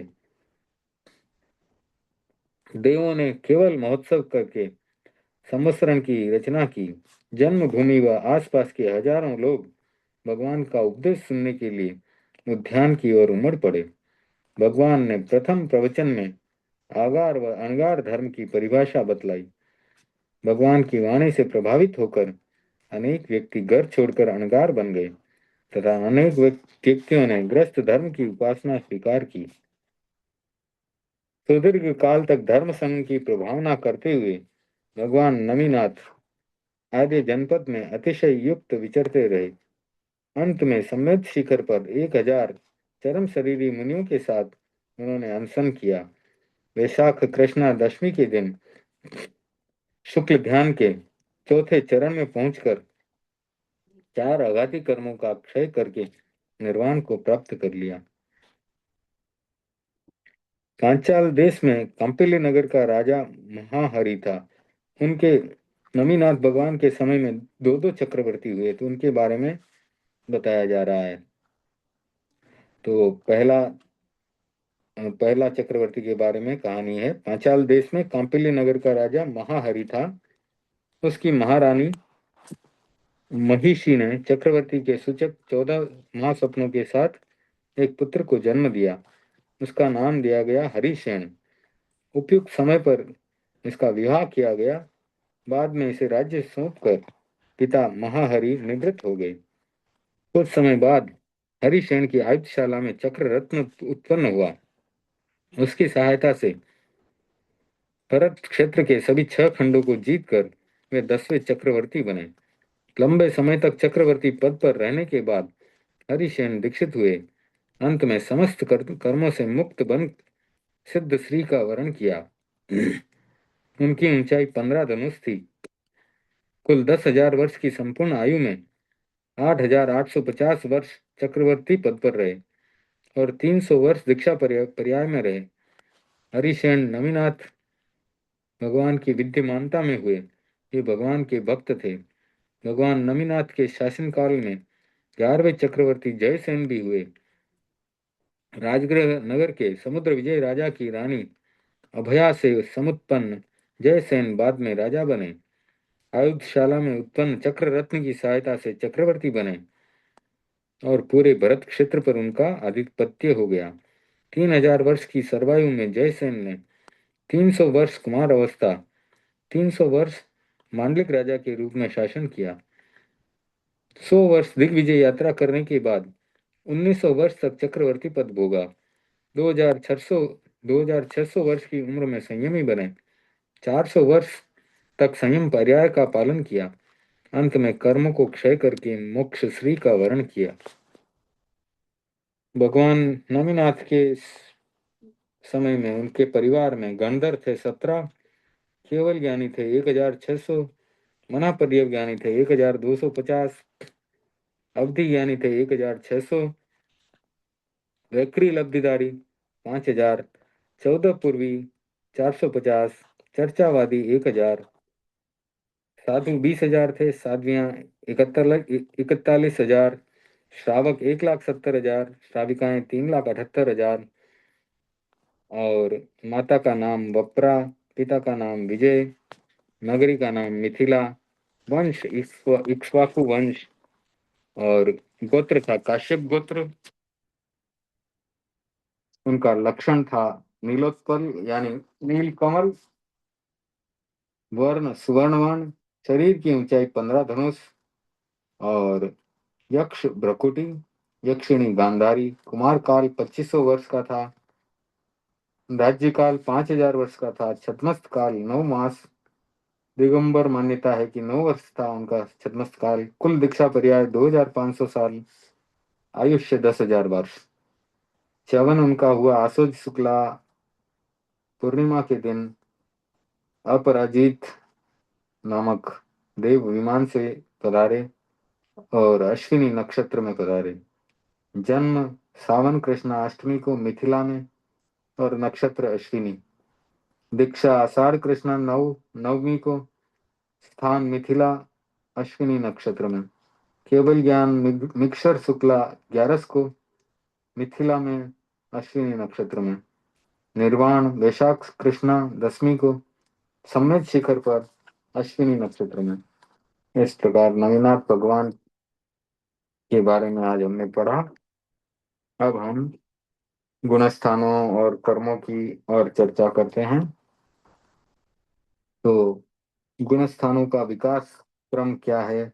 देवों ने केवल महोत्सव करके संवत्सरण की रचना की। जन्मभूमि व आसपास के हजारों लोग भगवान का उपदेश सुनने के लिए उद्यान की ओर उमड़ पड़े। भगवान ने प्रथम प्रवचन में आगार व अणगार धर्म की परिभाषा बतलाई। भगवान की वाणी से प्रभावित होकर अनेक व्यक्ति घर छोड़कर अणगार बन गए तथा अनेक व्यक्तियों ने ग्रस्त धर्म की उपासना स्वीकार की। सुदीर्घ काल तक धर्म संघ की प्रभावना करते हुए भगवान नमीनाथ आद्य जनपद में अतिशय युक्त विचरते रहे। अंत में सम्मेद शिखर पर 1000 चरम शरीरी मुनियों के साथ उन्होंने अनशन किया। वैशाख कृष्णा दशमी के दिन शुक्ल ध्यान के चौथे चरण में पहुंचकर 4 आघाती कर्मों का क्षय करके निर्वाण को प्राप्त कर लिया। पांचाल देश में कंपिली नगर का राजा महाहरि था। उनके नमीनाथ भगवान के समय में दो दो चक्रवर्ती हुए, तो उनके बारे में बताया जा रहा है। तो पहला चक्रवर्ती के बारे में कहानी है। पांचाल देश में कांपिल्य नगर का राजा महाहरि था। उसकी महारानी महिषी ने चक्रवर्ती के सूचक 14 महासपनों के साथ एक पुत्र को जन्म दिया। उसका नाम दिया गया हरिसेन। उपयुक्त समय पर इसका विवाह किया गया। बाद में इसे राज्य सौंपकर पिता महाहरि निवृत्त हो गए। कुछ समय बाद हरिसेन की आयुधशाला में चक्र रत्न उत्पन्न हुआ। उसकी सहायता से भरत क्षेत्र के सभी 6 खंडों को जीतकर वे 10वें चक्रवर्ती बने। लंबे समय तक चक्रवर्ती पद पर रहने के बाद हरिसेन दीक्षित हुए। अंत में समस्त कर्मों से मुक्त बन सिद्ध श्री का वरण किया। उनकी ऊंचाई 15 धनुष थी। कुल 10,000 वर्ष की संपूर्ण आयु में 8,850 वर्ष चक्रवर्ती पद पर रहे और 300 वर्ष दीक्षा पर्याय में रहे। हरिसेन नमीनाथ भगवान की विद्यमानता में हुए। ये भगवान के भक्त थे। भगवान नमीनाथ के शासनकाल में 11वें चक्रवर्ती जयसेन भी हुए। राजगृह नगर के समुद्र विजय राजा की रानी अभया से समुत्पन्न जयसेन बाद में राजा बने। आयुधशाला में उत्पन्न चक्र रत्न की सहायता से चक्रवर्ती बने और पूरे भरत क्षेत्र पर उनका आधिपत्य हो गया। 3,000 वर्ष की सर्वायु में जयसेन ने 300 वर्ष कुमार अवस्था, 300 वर्ष मांडलिक राजा के रूप में शासन किया। 100 वर्ष दिग्विजय यात्रा करने के बाद 1900 वर्ष तक चक्रवर्ती पद भोगा। 2600 वर्ष की उम्र में संयमी बने। 400 वर्ष तक संयम पर्याय का पालन किया। अंत में कर्म को क्षय करके मोक्ष श्री का वर्ण किया। भगवान नमीनाथ के समय में उनके परिवार में गंधर्व थे 17, केवल ज्ञानी थे 1,600, मनापर्य ज्ञानी थे 1,250, अवधि ज्ञानी थे 1,600, वैक्री लब्धिधारी 5,000, 14 पूर्वी 450, चर्चावादी 1,000, साधु 20,000 थे, साध्वियां 41,000, श्रावक 1,70,000, श्राविकाएं 3,78,000 और माता का नाम वप्रा, पिता का नाम विजय, नगरी का नाम मिथिला, वंश इक्ष्वाकु वंश और गोत्र था काश्यप गोत्र। उनका लक्षण था नीलोत्पल यानी नील कमल, वर्ण सुवर्ण वर्ण, शरीर की ऊंचाई 15 धनुष और यक्ष भ्रकुटी, यक्षिणी गांधारी। कुमार काल 2500 वर्ष का था। राज्यकाल 5,000 वर्ष का था। छद्मस्त काल 9 मास। दिगंबर मान्यता है कि 9 वर्ष था उनका छद्मस्त काल। कुल दीक्षा पर्याय 2,500 साल। आयुष्य 10,000 वर्ष। च्यवन उनका हुआ आसुज शुक्ला पूर्णिमा के दिन अपराजित नामक देव विमान से पधारे और अश्विनी नक्षत्र में पधारे। जन्म सावन कृष्ण अष्टमी को मिथिला में और नक्षत्र अश्विनी। दीक्षा आषाढ़ कृष्ण नवमी को, स्थान मिथिला, अश्विनी नक्षत्र में। केवल ज्ञान मिक्षर शुक्ला 11 को, मिथिला में, अश्विनी नक्षत्र में। निर्वाण वैशाख कृष्णा दशमी को, सम्यक शिखर पर, अश्विनी नक्षत्र में। इस प्रकार नवीनाथ भगवान के बारे में आज हमने पढ़ा। अब हम गुणस्थानों और कर्मों की और चर्चा करते हैं। तो गुणस्थानों का विकास क्रम क्या है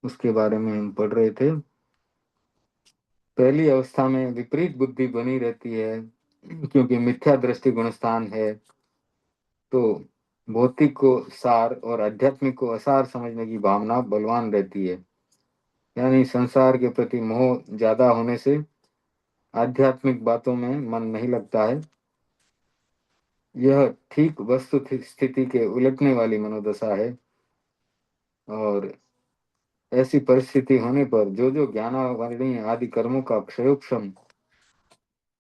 उसके बारे में हम पढ़ रहे थे। पहली अवस्था में विपरीत बुद्धि बनी रहती है क्योंकि मिथ्या दृष्टि गुणस्थान है। तो भौतिक को सार और आध्यात्मिक को असार समझने की भावना बलवान रहती है। यानी संसार के प्रति मोह ज्यादा होने से आध्यात्मिक बातों में मन नहीं लगता है। यह ठीक वस्तु स्थिति के उलटने वाली मनोदशा है। और ऐसी परिस्थिति होने पर जो जो ज्ञानावरणीय आदि कर्मों का क्षयोक्षम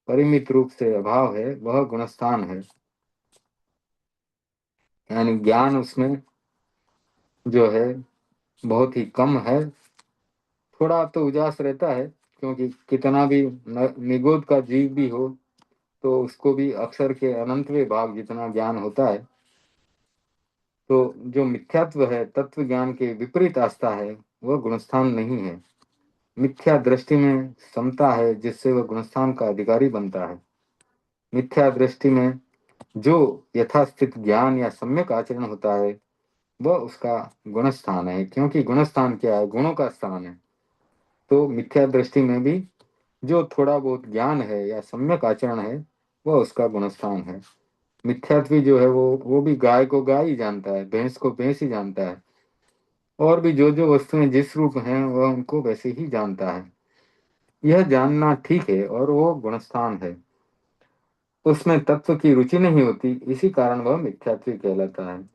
परिमित रूप से अभाव है वह गुणस्थान है। यानी ज्ञान उसमें जो है बहुत ही कम है। थोड़ा तो उजास रहता है, क्योंकि कितना भी निगोद का जीव भी हो तो उसको भी अक्षर के अनंतवें भाग जितना ज्ञान होता है। तो जो मिथ्यात्व है, तत्व ज्ञान के विपरीत आस्था है, वह गुणस्थान नहीं है। मिथ्या दृष्टि में समता है जिससे वह गुणस्थान का अधिकारी बनता है। मिथ्या दृष्टि में जो यथास्थित ज्ञान या सम्यक आचरण होता है वह उसका गुणस्थान है, क्योंकि गुणस्थान क्या है? गुणों का स्थान है। तो मिथ्या दृष्टि में भी जो थोड़ा बहुत ज्ञान है या सम्यक आचरण है वह उसका गुणस्थान है। मिथ्यात्वी जो है वो भी गाय को गाय ही जानता है, भैंस को भैंस ही जानता है, और भी जो जो वस्तुएं जिस रूप हैं वह उनको वैसे ही जानता है। यह जानना ठीक है और वो गुणस्थान है। उसमें तत्व की रुचि नहीं होती, इसी कारण वह मिथ्यात्वी कहलाता है।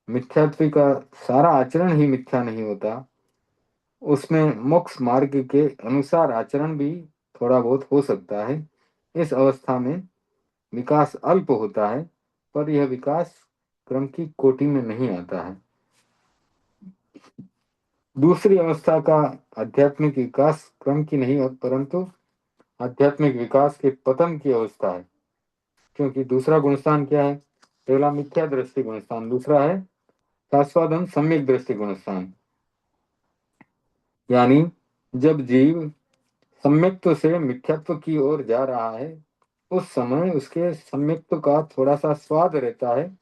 मिथ्यात्वी का सारा आचरण ही मिथ्या नहीं होता, उसमें मोक्ष मार्ग के अनुसार आचरण भी थोड़ा बहुत हो सकता है। इस अवस्था में विकास अल्प होता है, पर यह विकास क्रम की कोटि में नहीं आता है। दूसरी अवस्था का आध्यात्मिक विकास क्रम की नहीं है, परंतु आध्यात्मिक विकास के पतन की अवस्था है। क्योंकि दूसरा गुणस्थान क्या है? पहला मिथ्या दृष्टि गुणस्थान, दूसरा है शाश्वतम सम्यक दृष्टि गुणस्थान। यानी जब जीव सम्यक्त्व से मिथ्यात्व की ओर जा रहा है उस समय उसके सम्यक्त्व का थोड़ा सा स्वाद रहता है।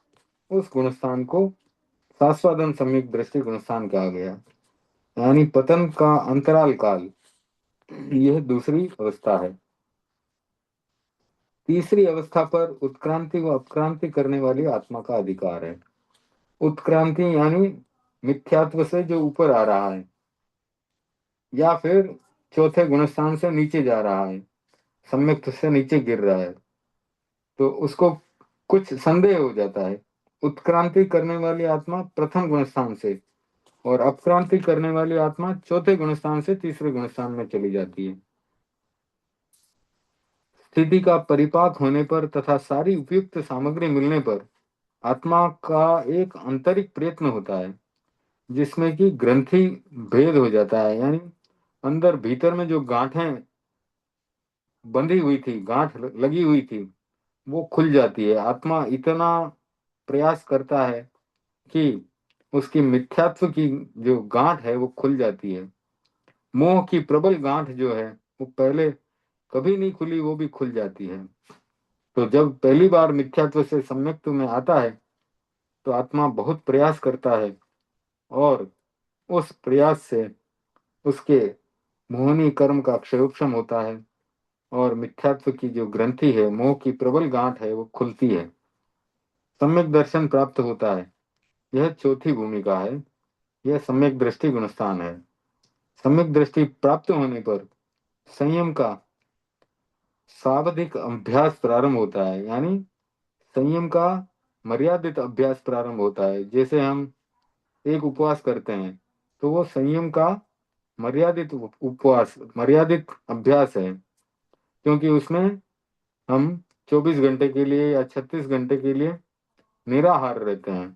उस गुणस्थान को शाश्वतम सम्यक दृष्टि गुणस्थान कहा गया। यानी पतन का अंतराल काल, यह दूसरी अवस्था है। तीसरी अवस्था पर उत्क्रांति व अपक्रांति करने वाली आत्मा का अधिकार है। उत्क्रांति यानी मिथ्यात्व से जो ऊपर आ रहा है या फिर चौथे गुणस्थान से नीचे जा रहा है, सम्यक्त्व से नीचे गिर रहा है, तो उसको कुछ संदेह हो जाता है। उत्क्रांति करने वाली आत्मा प्रथम गुणस्थान से और अपक्रांति करने वाली आत्मा चौथे गुणस्थान से तीसरे गुणस्थान में चली जाती है। स्थिति का परिपाक होने पर तथा सारी उपयुक्त सामग्री मिलने पर आत्मा का एक आंतरिक प्रयत्न होता है जिसमें कि ग्रंथि भेद हो जाता है। यानी अंदर भीतर में जो गांठें बंधी हुई थी, गांठ लगी हुई थी, वो खुल जाती है। आत्मा इतना प्रयास करता है कि उसकी मिथ्यात्व की जो गांठ है वो खुल जाती है। मोह की प्रबल गांठ जो है वो पहले कभी नहीं खुली, वो भी खुल जाती है। तो जब पहली बार मिथ्यात्व से सम्यक्त्व में आता है तो आत्मा बहुत प्रयास करता है और उस प्रयास से उसके मोहनी कर्म का क्षयोक्षम होता है और मिथ्यात्व की जो ग्रंथि है, मोह की प्रबल गांठ है, वो खुलती है, सम्यक दर्शन प्राप्त होता है। यह चौथी भूमिका है। यह सम्यक दृष्टि गुणस्थान है। सम्यक दृष्टि प्राप्त होने पर संयम का सावधिक अभ्यास प्रारंभ होता है। यानी संयम का मर्यादित अभ्यास प्रारंभ होता है। जैसे हम एक उपवास करते हैं तो वो संयम का मर्यादित उपवास, मर्यादित अभ्यास है, क्योंकि उसमें हम 24 घंटे के लिए या 36 घंटे के लिए निराहार रहते हैं।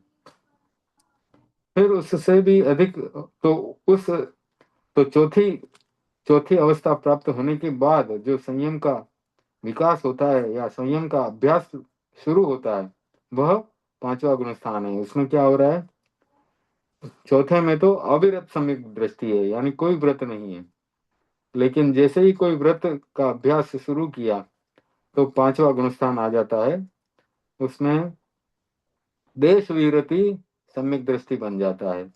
फिर उससे भी अधिक, तो उस तो चौथी अवस्था प्राप्त होने के बाद जो संयम का विकास होता है या संयम का अभ्यास शुरू होता है वह पांचवा गुण स्थान है। उसमें क्या हो रहा है? चौथे में तो अविरत सम्यक दृष्टि है, यानी कोई व्रत नहीं है। लेकिन जैसे ही कोई व्रत का अभ्यास शुरू किया तो पांचवा गुण स्थान आ जाता है। उसमें देश विरति सम्यक दृष्टि बन जाता है।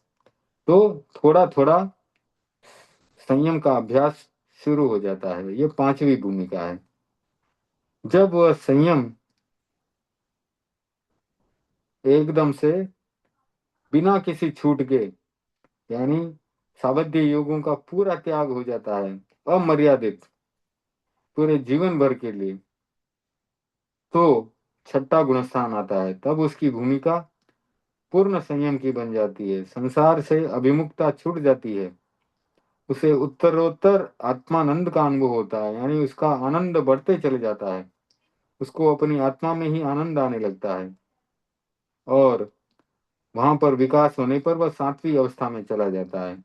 तो थोड़ा थोड़ा संयम का अभ्यास शुरू हो जाता है। ये पांचवी भूमिका है। जब वह संयम एकदम से बिना किसी छूट के, यानी सावध्य योगों का पूरा त्याग हो जाता है, अमर्यादित, पूरे जीवन भर के लिए, तो छठा गुणस्थान आता है। तब उसकी भूमिका पूर्ण संयम की बन जाती है, संसार से अभिमुखता छूट जाती है, उसे उत्तरोत्तर आत्मानंद का अनुभव होता है, यानी उसका आनंद बढ़ते चले जाता है, उसको अपनी आत्मा में ही आनंद आने लगता है, और वहां पर विकास होने पर वह सातवीं अवस्था में चला जाता है।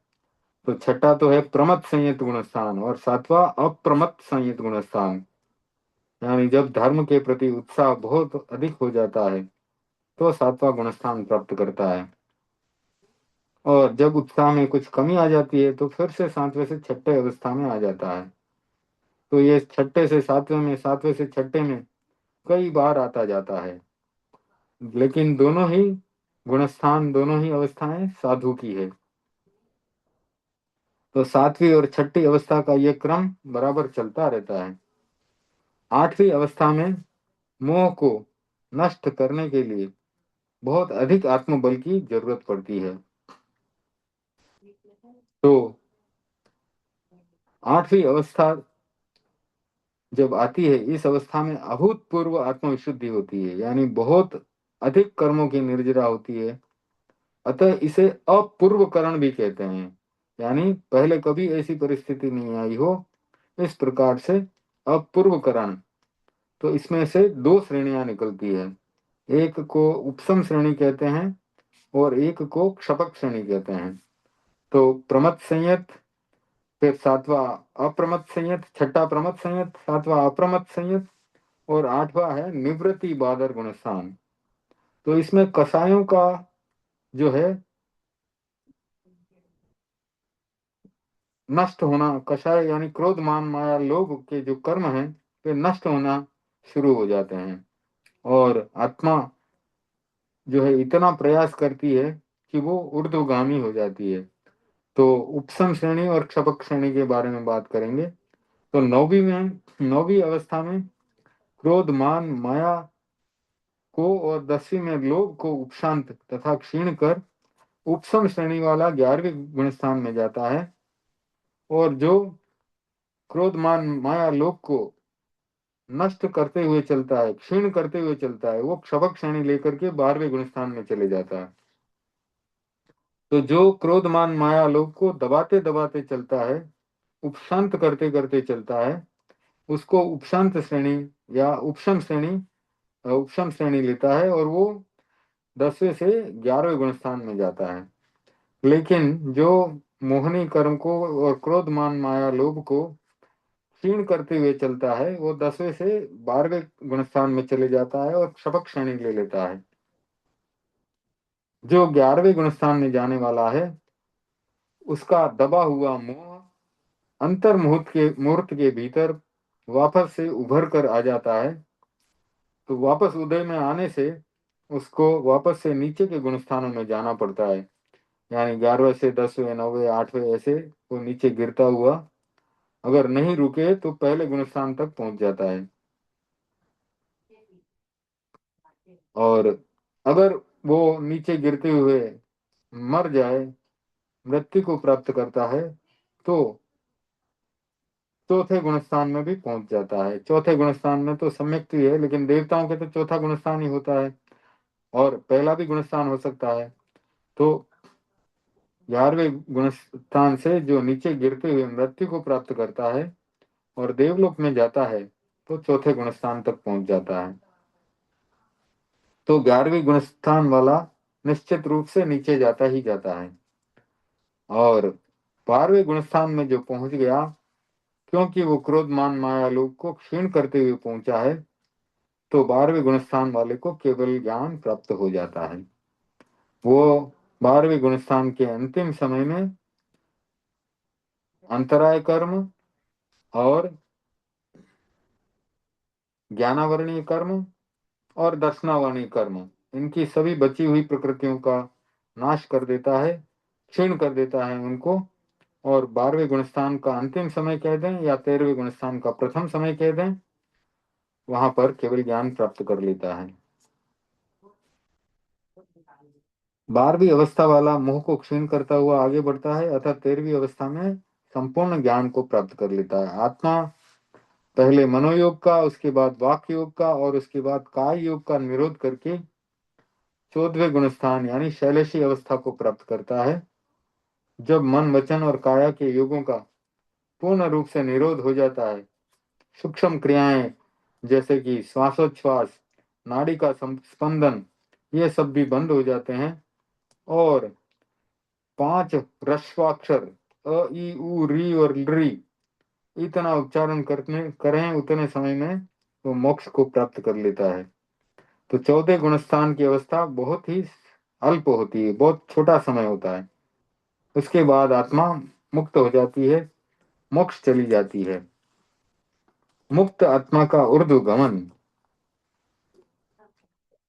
तो छठा तो है प्रमथ संयत गुणस्थान, और सातवां अप्रमथ संयत गुणस्थान, यानी जब धर्म के प्रति उत्साह बहुत अधिक हो जाता है तो सातवां गुणस्थान प्राप्त करता है, और जब उत्साह में कुछ कमी आ जाती है तो फिर से सातवें से छठे अवस्था में आ जाता है। तो ये छठे से सातवें में, सातवें से छठे में कई बार आता जाता है, लेकिन दोनों ही गुणस्थान, दोनों ही अवस्थाएं साधु की है। तो सातवीं और छठी अवस्था का यह क्रम बराबर चलता रहता है। आठवीं अवस्था में मोह को नष्ट करने के लिए बहुत अधिक आत्मबल की जरूरत पड़ती है। तो आठवीं अवस्था जब आती है, इस अवस्था में अभूतपूर्व आत्मविशुद्धि होती है, यानी बहुत अधिक कर्मों की निर्जरा होती है। अतः इसे अपूर्वकरण भी कहते हैं, यानी पहले कभी ऐसी परिस्थिति नहीं आई हो, इस प्रकार से अपूर्वकरण। तो इसमें से दो श्रेणियां निकलती है, एक को उपसम श्रेणी कहते हैं और एक को क्षपक श्रेणी कहते हैं। तो प्रमथ संयत, फिर सातवां अप्रमथ संयत, छठा प्रमथ संयत, सातवां अप्रमथ संयत, और आठवां है निवृत्ति बादर गुणस्थान। तो इसमें कसायों का जो है नष्ट होना, कषाय यानी क्रोध मान माया लोभ के जो कर्म हैं वे नष्ट होना शुरू हो जाते हैं, और आत्मा जो है इतना प्रयास करती है कि वो ऊर्ध्वगामी हो जाती है। तो उपसम श्रेणी और क्षपक श्रेणी के बारे में बात करेंगे। तो नौवीं अवस्था में क्रोध मान माया को और 10वीं में लोभ को उपशांत तथा क्षीण कर उपसम श्रेणी वाला 11वें गुणस्थान में जाता है, और जो क्रोध मान माया लोभ को नष्ट करते हुए चलता है, क्षीण करते हुए चलता है, वो क्षपक श्रेणी लेकर के 12वें गुणस्थान में चले जाता है। तो जो क्रोध मान माया लोभ को दबाते दबाते चलता है, उपशांत करते करते चलता है, उसको उपशांत श्रेणी या उपशम श्रेणी लेता है, और वो 10वें से 11वें गुणस्थान में जाता है। लेकिन जो मोहनी कर्म को और क्रोध मान माया लोभ को क्षीण करते हुए चलता है, वो 10वें से 12वें गुणस्थान में चले जाता है और क्षपक श्रेणी ले लेता है। जो 11वें गुणस्थान में जाने वाला है, उसका दबा हुआ मोह अंतर मुहूर्त के भीतर वापस से उभर कर आ जाता है। तो वापस उदय में आने से उसको वापस से नीचे के गुणस्थानों में जाना पड़ता है, यानी 11वें से 10वें 9वें 8वें ऐसे वो नीचे गिरता हुआ अगर नहीं रुके तो पहले गुणस्थान तक पहुंच जाता है। और अगर वो नीचे गिरते हुए मर जाए, मृत्यु को प्राप्त करता है, तो चौथे गुणस्थान में भी पहुंच जाता है। चौथे गुणस्थान में तो सम्यक ही है, लेकिन देवताओं के तो चौथा गुणस्थान ही होता है, और पहला भी गुणस्थान हो सकता है। तो 11वें गुणस्थान से जो नीचे गिरते हुए मृत्यु को प्राप्त करता है और देवलोक में जाता है, तो चौथे गुणस्थान तक पहुंच जाता है। तो 11वें गुणस्थान वाला निश्चित रूप से नीचे जाता ही जाता है। और 12वें गुणस्थान में जो पहुंच गया, क्योंकि वो क्रोध मान माया लोभ को क्षीण करते हुए पहुंचा है, तो 12वें गुणस्थान वाले को केवल ज्ञान प्राप्त हो जाता है। वो 12वें गुणस्थान के अंतिम समय में अंतराय कर्म और ज्ञानावरणीय कर्म और दर्शनावरणीय कर्म, इनकी सभी बची हुई प्रकृतियों का नाश कर देता है, क्षीण कर देता है उनको, और 12वें गुणस्थान का अंतिम समय कह दें या 13वें गुणस्थान का प्रथम समय कह दें, वहां पर केवल ज्ञान प्राप्त कर लेता है। 12वीं अवस्था वाला मोह को क्षीण करता हुआ आगे बढ़ता है, अतः 13वीं अवस्था में संपूर्ण ज्ञान को प्राप्त कर लेता है। आत्मा पहले मनोयोग का, उसके बाद वाक्य योग का और उसके बाद काय योग का निरोध करके 14वें गुणस्थान यानी शैलेशी अवस्था को प्राप्त करता है। जब मन, वचन और काया के योगों का पूर्ण रूप से निरोध हो जाता है, सूक्ष्म क्रियाएं जैसे कि श्वासोच्छ्वास, नाड़ी का स्पंदन, ये सब भी बंद हो जाते हैं और 5 ह्रस्वाक्षर अ, ई, उ, री और री इतना उच्चारण करने करें उतने समय में वो मोक्ष को प्राप्त कर लेता है। तो 14 गुणस्थान की अवस्था बहुत ही अल्प होती है, बहुत छोटा समय होता है। उसके बाद आत्मा मुक्त हो जाती है, मोक्ष चली जाती है। मुक्त आत्मा का ऊर्ध्व गमन,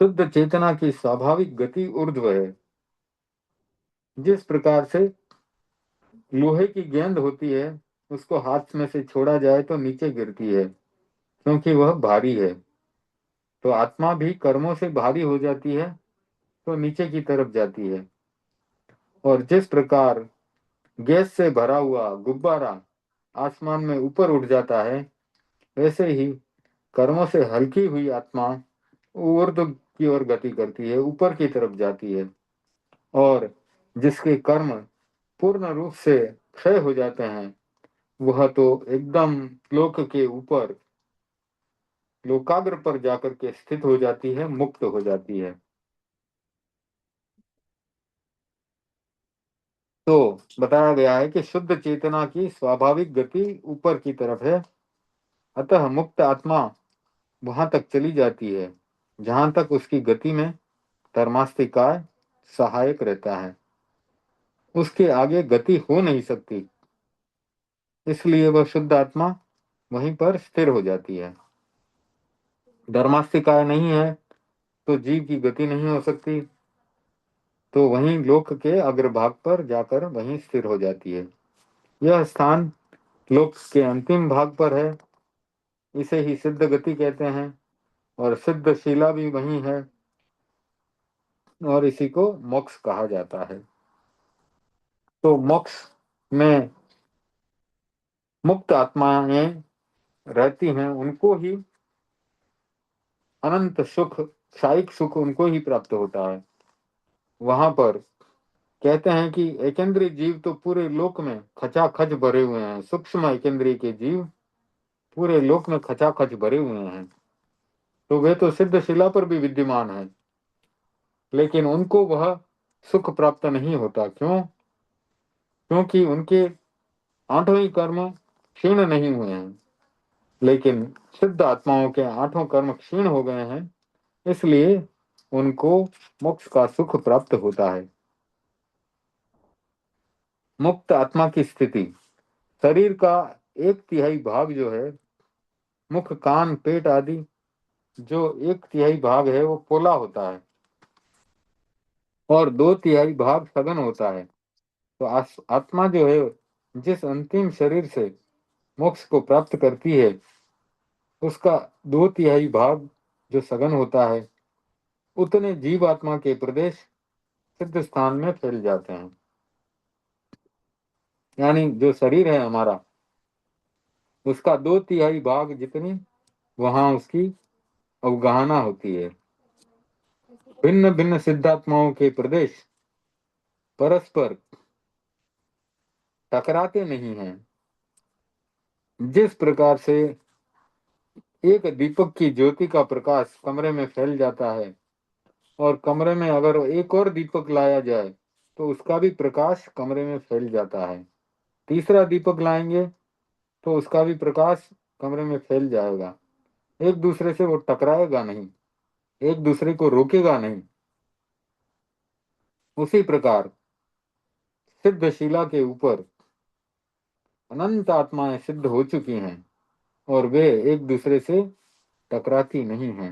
शुद्ध चेतना की स्वाभाविक गति ऊर्ध्व है। जिस प्रकार से लोहे की गेंद होती है, उसको हाथ में से छोड़ा जाए तो नीचे गिरती है क्योंकि वह भारी है। तो आत्मा भी कर्मों से भारी हो जाती है तो नीचे की तरफ जाती है। और जिस प्रकार गैस से भरा हुआ गुब्बारा आसमान में ऊपर उठ जाता है, वैसे ही कर्मों से हल्की हुई आत्मा ऊर्ध्व की ओर गति करती है, ऊपर की तरफ जाती है। और जिसके कर्म पूर्ण रूप से क्षय हो जाते हैं, वह तो एकदम लोक के ऊपर लोकाग्र पर जाकर के स्थित हो जाती है, मुक्त हो जाती है। तो बताया गया है कि शुद्ध चेतना की स्वाभाविक गति ऊपर की तरफ है, अतः मुक्त आत्मा वहां तक चली जाती है जहां तक उसकी गति में धर्मास्तिकाय सहायक रहता है। उसके आगे गति हो नहीं सकती, इसलिए वह शुद्ध आत्मा वहीं पर स्थिर हो जाती है। धर्मास्तिकाय नहीं है तो जीव की गति नहीं हो सकती, तो वहीं लोक के अग्रभाग पर जाकर वहीं स्थिर हो जाती है। यह स्थान लोक के अंतिम भाग पर है, इसे ही सिद्ध गति कहते हैं और सिद्ध शिला भी वही है और इसी को मोक्ष कहा जाता है। तो मोक्ष में मुक्त आत्माएं रहती हैं, उनको ही अनंत सुख, क्षायिक सुख उनको ही प्राप्त होता है। वहां पर कहते हैं कि एकेंद्रीय जीव तो पूरे लोक में खचाखच भरे हुए हैं, सूक्ष्म एकेंद्रीय के जीव पूरे लोक में खचाखच भरे हुए हैं, तो वे तो सिद्ध शिला पर भी विद्यमान है, लेकिन उनको वह सुख प्राप्त नहीं होता। क्यों? क्योंकि उनके 8 ही कर्म क्षीण नहीं हुए हैं, लेकिन सिद्ध आत्माओं के 8 कर्म क्षीण हो गए हैं, इसलिए उनको मोक्ष का सुख प्राप्त होता है। मुक्त आत्मा की स्थिति, शरीर का 1/3 भाग जो है, मुख, कान, पेट आदि जो 1/3 भाग है वो पोला होता है और 2/3 भाग सघन होता है। तो आत्मा जो है जिस अंतिम शरीर से मोक्ष को प्राप्त करती है, उसका 2/3 भाग जो सघन होता है, उतने जीव आत्मा के प्रदेश सिद्ध स्थान में फैल जाते हैं। यानी जो शरीर है हमारा, उसका 2/3 भाग जितनी वहां उसकी अवगाहना होती है। भिन्न भिन्न सिद्धात्माओं के प्रदेश परस्पर टकराते नहीं हैं। जिस प्रकार से एक दीपक की ज्योति का प्रकाश कमरे में फैल जाता है और कमरे में अगर एक और दीपक लाया जाए तो उसका भी प्रकाश कमरे में फैल जाता है, तीसरा दीपक लाएंगे तो उसका भी प्रकाश कमरे में फैल जाएगा। एक दूसरे से वो टकराएगा नहीं, एक दूसरे को रोकेगा नहीं। उसी प्रकार सिद्ध शिला के ऊपर अनंत आत्माएं सिद्ध हो चुकी हैं और वे एक दूसरे से टकराती नहीं हैं।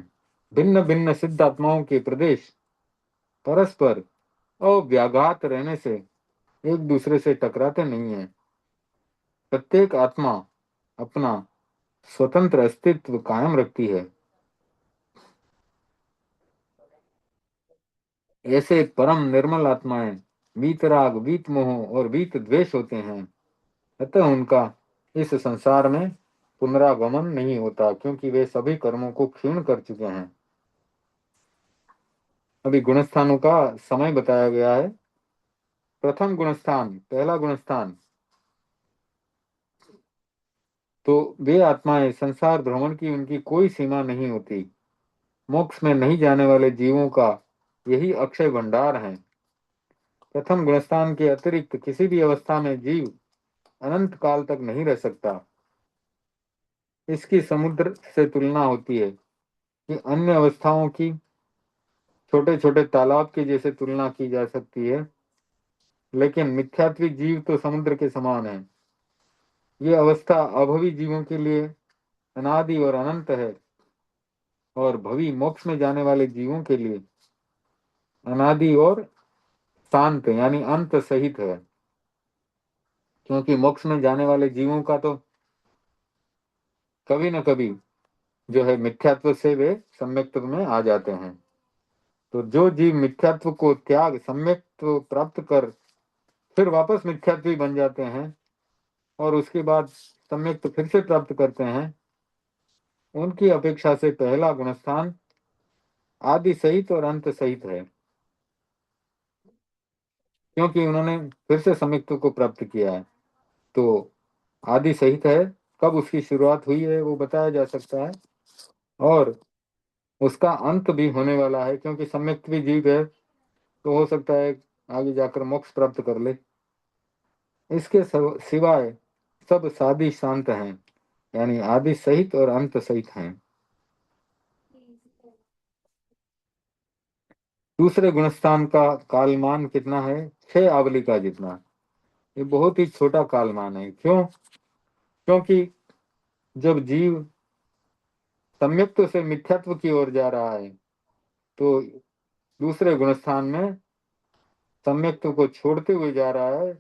भिन्न भिन्न सिद्ध आत्माओं के प्रदेश परस्पर अव्याघात रहने से एक दूसरे से टकराते नहीं हैं। प्रत्येक आत्मा अपना स्वतंत्र अस्तित्व कायम रखती है। ऐसे परम निर्मल आत्माएं वीतराग, वीत मोह और वीत द्वेष होते हैं, अतः उनका इस संसार में पुनरागमन नहीं होता, क्योंकि वे सभी कर्मों को क्षीण कर चुके हैं। अभी गुणस्थानों का समय बताया गया है। प्रथम गुणस्थान, पहला गुणस्थान, तो वे आत्माएं संसार भ्रमण की उनकी कोई सीमा नहीं होती। मोक्ष में नहीं जाने वाले जीवों का यही अक्षय भंडार है। प्रथम गुणस्थान के अतिरिक्त किसी भी अवस्था में जीव अनंत काल तक नहीं रह सकता। इसकी समुद्र से तुलना होती है कि अन्य अवस्थाओं की छोटे छोटे तालाब की जैसे तुलना की जा सकती है, लेकिन मिथ्यात्वी जीव तो समुद्र के समान है। ये अवस्था अभवी जीवों के लिए अनादि और अनंत है, और भवी मोक्ष में जाने वाले जीवों के लिए अनादि और शांत यानी अंत सहित है। क्योंकि मोक्ष में जाने वाले जीवों का तो कभी न कभी जो है मिथ्यात्व से वे सम्यक्त्व में आ जाते हैं। तो जो जीव मिथ्यात्व को त्याग सम्यक्त्व प्राप्त कर फिर वापस मिथ्यात्वी बन जाते हैं और उसके बाद सम्यक्त्व फिर से प्राप्त करते हैं, उनकी अपेक्षा से पहला गुणस्थान आदि सहित और अंत सहित है, क्योंकि उन्होंने फिर से सम्यक्त्व को प्राप्त किया है। तो आदि सहित है, कब उसकी शुरुआत हुई है वो बताया जा सकता है, और उसका अंत भी होने वाला है, क्योंकि सम्यक्त्वी जीव है तो हो सकता है आगे जाकर मोक्ष प्राप्त कर ले। इसके सिवाय सब सादि शांत हैं, यानी आदि सहित और अंत सहित हैं। दूसरे गुणस्थान का कालमान कितना है? 6 आवली का जितना। ये बहुत ही छोटा कालमान है। क्यों? क्योंकि जब जीव सम्यक्त्व से मिथ्यात्व की ओर जा रहा है तो दूसरे गुणस्थान में सम्यक्त्व को छोड़ते हुए जा रहा है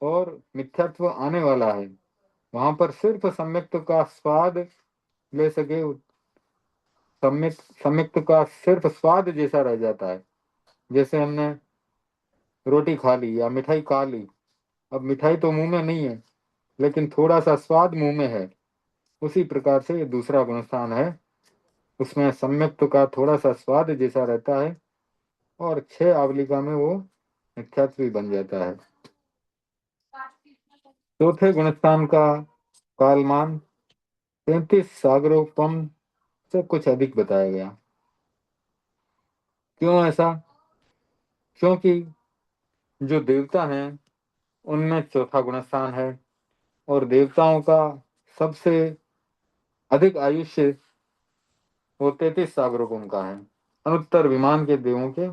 और मिथ्यात्व आने वाला है। वहां पर सिर्फ सम्यक्त्व का स्वाद ले सके, सम्यक्त्व का सिर्फ स्वाद जैसा रह जाता है। जैसे हमने रोटी खा ली या मिठाई खा ली, अब मिठाई तो मुंह में नहीं है लेकिन थोड़ा सा स्वाद मुंह में है। उसी प्रकार से ये दूसरा गुणस्थान है, उसमें सम्यक्त्व का थोड़ा सा स्वाद जैसा रहता है और 6 आवलिका में वो मिथ्यात्वी बन जाता है। चौथे गुणस्थान का कालमान 33 सागरोपम से कुछ अधिक बताया गया। क्यों ऐसा? क्योंकि जो देवता हैं उनमें चौथा गुणस्थान है, और देवताओं का सबसे अधिक आयुष्य वो 33 सागरोपम का है। अनुत्तर विमान के देवों के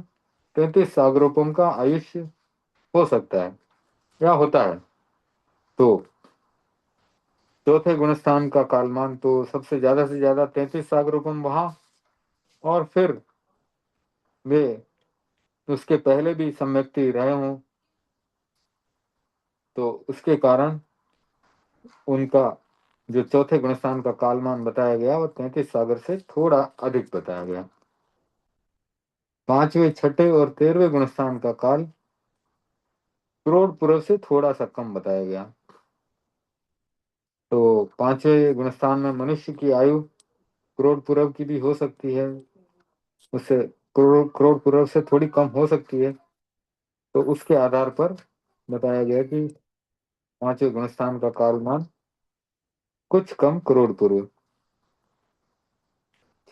33 सागरोपम का आयुष्य हो सकता है या होता है। तो चौथे गुणस्थान का कालमान तो सबसे ज्यादा से ज्यादा 33 सागरोपम वहां, और फिर वे उसके पहले भी सम्यक्ति रहे हों तो उसके कारण उनका जो चौथे गुणस्थान का कालमान बताया गया वो 33 सागर से थोड़ा अधिक बताया गया। पांचवें, छठे और 13वें गुणस्थान का काल करोड़ पूर्व से थोड़ा सा कम बताया गया। तो पांचवें गुणस्थान में मनुष्य की आयु करोड़ पूर्व की भी हो सकती है, उससे करोड़ करोड़ पूर्व से थोड़ी कम हो सकती है। तो उसके आधार पर बताया गया कि पांचवें गुणस्थान का कालमान कुछ कम करोड़ पूर्व,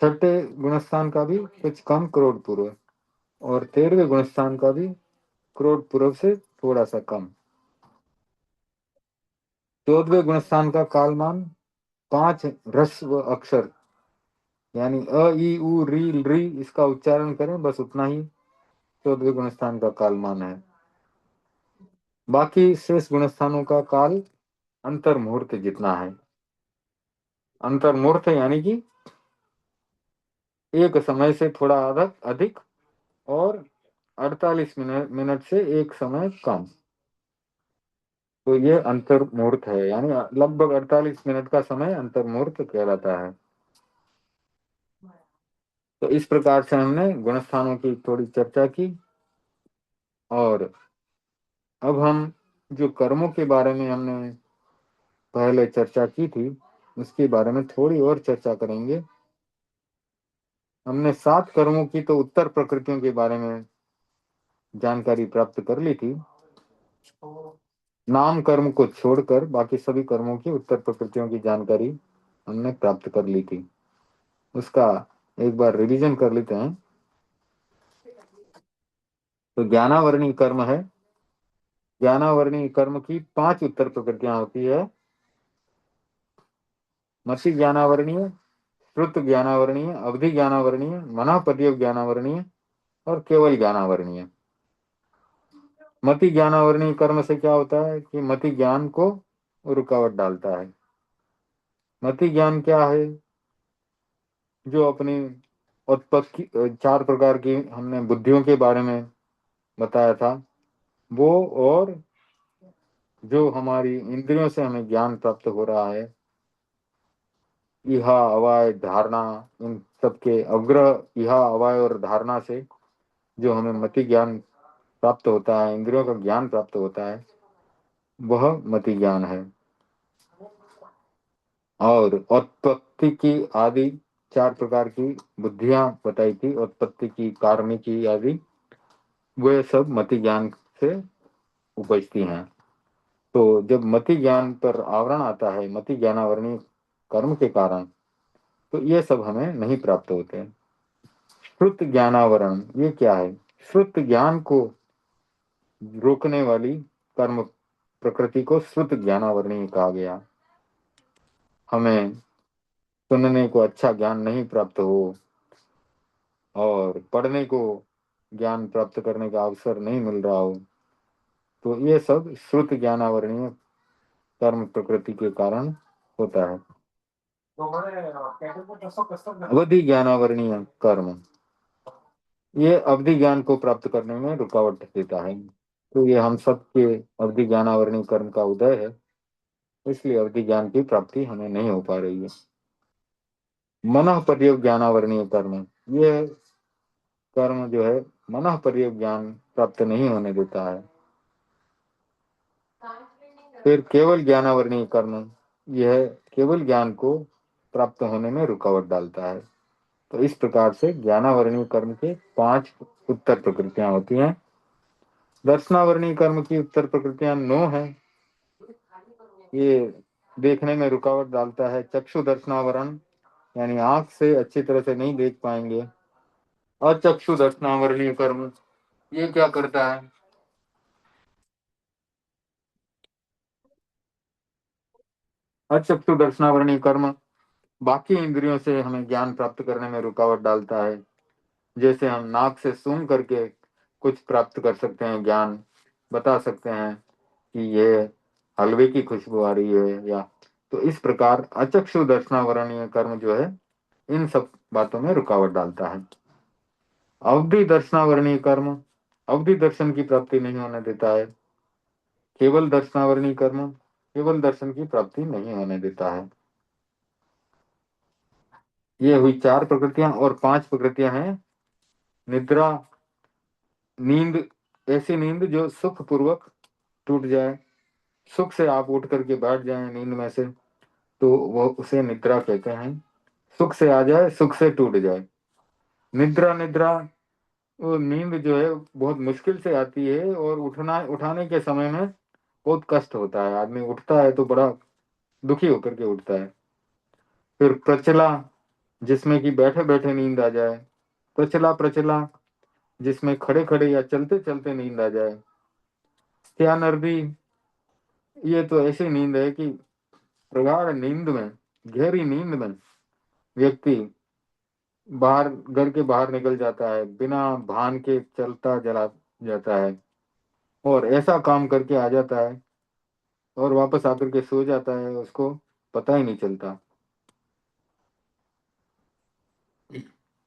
छठे गुणस्थान का भी कुछ कम करोड़ पूर्व, और 13वें गुणस्थान का भी करोड़ पूर्व से थोड़ा सा कम। 14वें गुणस्थान का कालमान 5 ह्रस्व अक्षर यानी अ ई उ री री इसका उच्चारण करें, बस उतना ही 14वें गुणस्थान का कालमान है। बाकी शेष गुणस्थानों का काल अंतर मुहूर्त जितना है। अंतर मुहूर्त यानी कि एक समय से थोड़ा अधिक अधिक और 48 मिनट से एक समय कम। तो ये अंतर मुहूर्त है, यानी लगभग 48 मिनट का समय अंतर मुहूर्त कहलाता है। तो इस प्रकार से हमने गुणस्थानों की थोड़ी चर्चा की, और अब हम जो कर्मों के बारे में हमने पहले चर्चा की थी उसके बारे में थोड़ी और चर्चा करेंगे। हमने 7 कर्मों की तो उत्तर प्रकृतियों के बारे में जानकारी प्राप्त कर ली थी। नाम कर्म को छोड़कर बाकी सभी कर्मों की उत्तर प्रकृतियों की जानकारी हमने प्राप्त कर ली थी। उसका एक बार रिवीजन कर लेते हैं। तो ज्ञानावरणीय कर्म है। ज्ञानावरणीय कर्म की 5 उत्तर प्रकृतियां होती है। मति ज्ञानावरणीय, श्रुत ज्ञानावरणीय, अवधि ज्ञानावरणीय, मनापद्य ज्ञानावरणीय और केवल ज्ञानावरणीय। मति ज्ञानावरणीय कर्म से क्या होता है कि मति ज्ञान को रुकावट डालता है। मति ज्ञान क्या है? जो अपनी उत्पत्ति 4 प्रकार की हमने बुद्धियों के बारे में बताया था वो, और जो हमारी इंद्रियों से हमें ज्ञान प्राप्त हो रहा है, इहा अवाय धारणा, इन सबके अग्रह इहा अवाय और धारणा से जो हमें मति ज्ञान प्राप्त होता है, इंद्रियों का ज्ञान प्राप्त होता है, वह मति ज्ञान है। और उत्पत्ति की आदि 4 प्रकार की बुद्धियां बताई थी, उत्पत्ति की, कार्मिकी आदि, वे सब मति ज्ञान से उपजती हैं। तो जब मति ज्ञान पर आवरण आता है मति ज्ञानावरणीय कर्म के कारण, तो ये सब हमें नहीं प्राप्त होते। श्रुत ज्ञानावरण ये क्या है? श्रुत ज्ञान को रोकने वाली कर्म प्रकृति को श्रुत ज्ञानावरणीय कहा गया। हमें सुनने को अच्छा ज्ञान नहीं प्राप्त हो और पढ़ने को ज्ञान प्राप्त करने का अवसर नहीं मिल रहा हो, तो ये सब श्रुत ज्ञानावरणीय कर्म प्रकृति के कारण होता है। अवधि ज्ञानावरणीय कर्म ये अवधि ज्ञान को प्राप्त करने में रुकावट देता है। तो ये हम सबके अवधि ज्ञानावरणीय कर्म का उदय है, इसलिए अवधि ज्ञान की प्राप्ति हमें नहीं हो पा रही है। मनः पर्योग ज्ञानावरणीय कर्म, ये कर्म जो है मनः पर्योग ज्ञान प्राप्त नहीं होने देता है। फिर केवल ज्ञानावरणीय कर्म, यह केवल ज्ञान को प्राप्त होने में रुकावट डालता है। तो इस प्रकार से ज्ञानावरणीय कर्म के 5 उत्तर प्रकृतियां होती हैं। दर्शनावरणीय कर्म की उत्तर प्रकृतियां 9 है। ये देखने में रुकावट डालता है। चक्षु दर्शनावरण, यानी आंख से अच्छी तरह से नहीं देख पाएंगे। अचक्षु दर्शनावरणीय कर्म ये क्या करता है? अचक्षु दर्शनावरणीय कर्म बाकी इंद्रियों से हमें ज्ञान प्राप्त करने में रुकावट डालता है। जैसे हम नाक से सूंघ करके कुछ प्राप्त कर सकते हैं, ज्ञान बता सकते हैं कि ये हलवे की खुशबू आ रही है, या तो इस प्रकार अचक्षु दर्शनावरणीय कर्म जो है इन सब बातों में रुकावट डालता है। अवधि दर्शनावरणीय कर्म अवधि दर्शन की प्राप्ति नहीं होने देता है। केवल दर्शनावरणीय कर्म केवल दर्शन की प्राप्ति नहीं होने देता है। ये हुई 4 प्रकृतियां, और 5 प्रकृतियां हैं। निद्रा, नींद, ऐसी नींद जो सुख पूर्वक टूट जाए, सुख से आप उठ करके बैठ जाएं नींद में से, तो वो उसे निद्रा कहते हैं। सुख से आ जाए, सुख से टूट जाए। निद्रा निद्रा वो नींद जो है बहुत मुश्किल से आती है, और उठाने के समय में बहुत कष्ट होता है। आदमी उठता है तो बड़ा दुखी होकर के उठता है। फिर प्रचला, जिसमें कि बैठे बैठे नींद आ जाए। प्रचला प्रचला, जिसमें खड़े खड़े या चलते चलते नींद आ जाए। त्यानर्दी, ये तो ऐसी नींद है कि प्रगाढ़ नींद में, गहरी नींद में व्यक्ति बाहर, घर के बाहर निकल जाता है, बिना भान के चलता जला जाता है, और ऐसा काम करके आ जाता है और वापस आकर के सो जाता है, उसको पता ही नहीं चलता।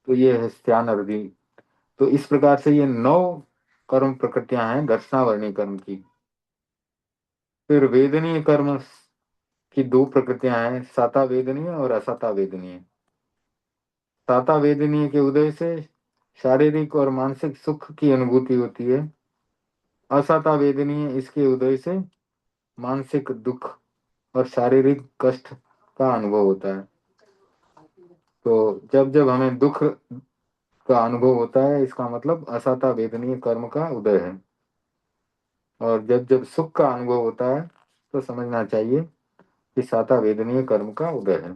तो ये है स्त्यान अवधि। तो इस प्रकार से ये 9 कर्म प्रकृतियां हैं दर्शनावरणीय कर्म की। फिर वेदनीय कर्म की 2 प्रकृतियां हैं, साता वेदनीय और असता वेदनीय। साता वेदनीय के उदय से शारीरिक और मानसिक सुख की अनुभूति होती है। असाता वेदनीय इसके उदय से मानसिक दुख और शारीरिक कष्ट का अनुभव होता है। तो जब जब हमें दुख का अनुभव होता है, इसका मतलब असाता वेदनीय कर्म का उदय है। और जब जब सुख का अनुभव होता है तो समझना चाहिए कि साता वेदनीय कर्म का उदय है।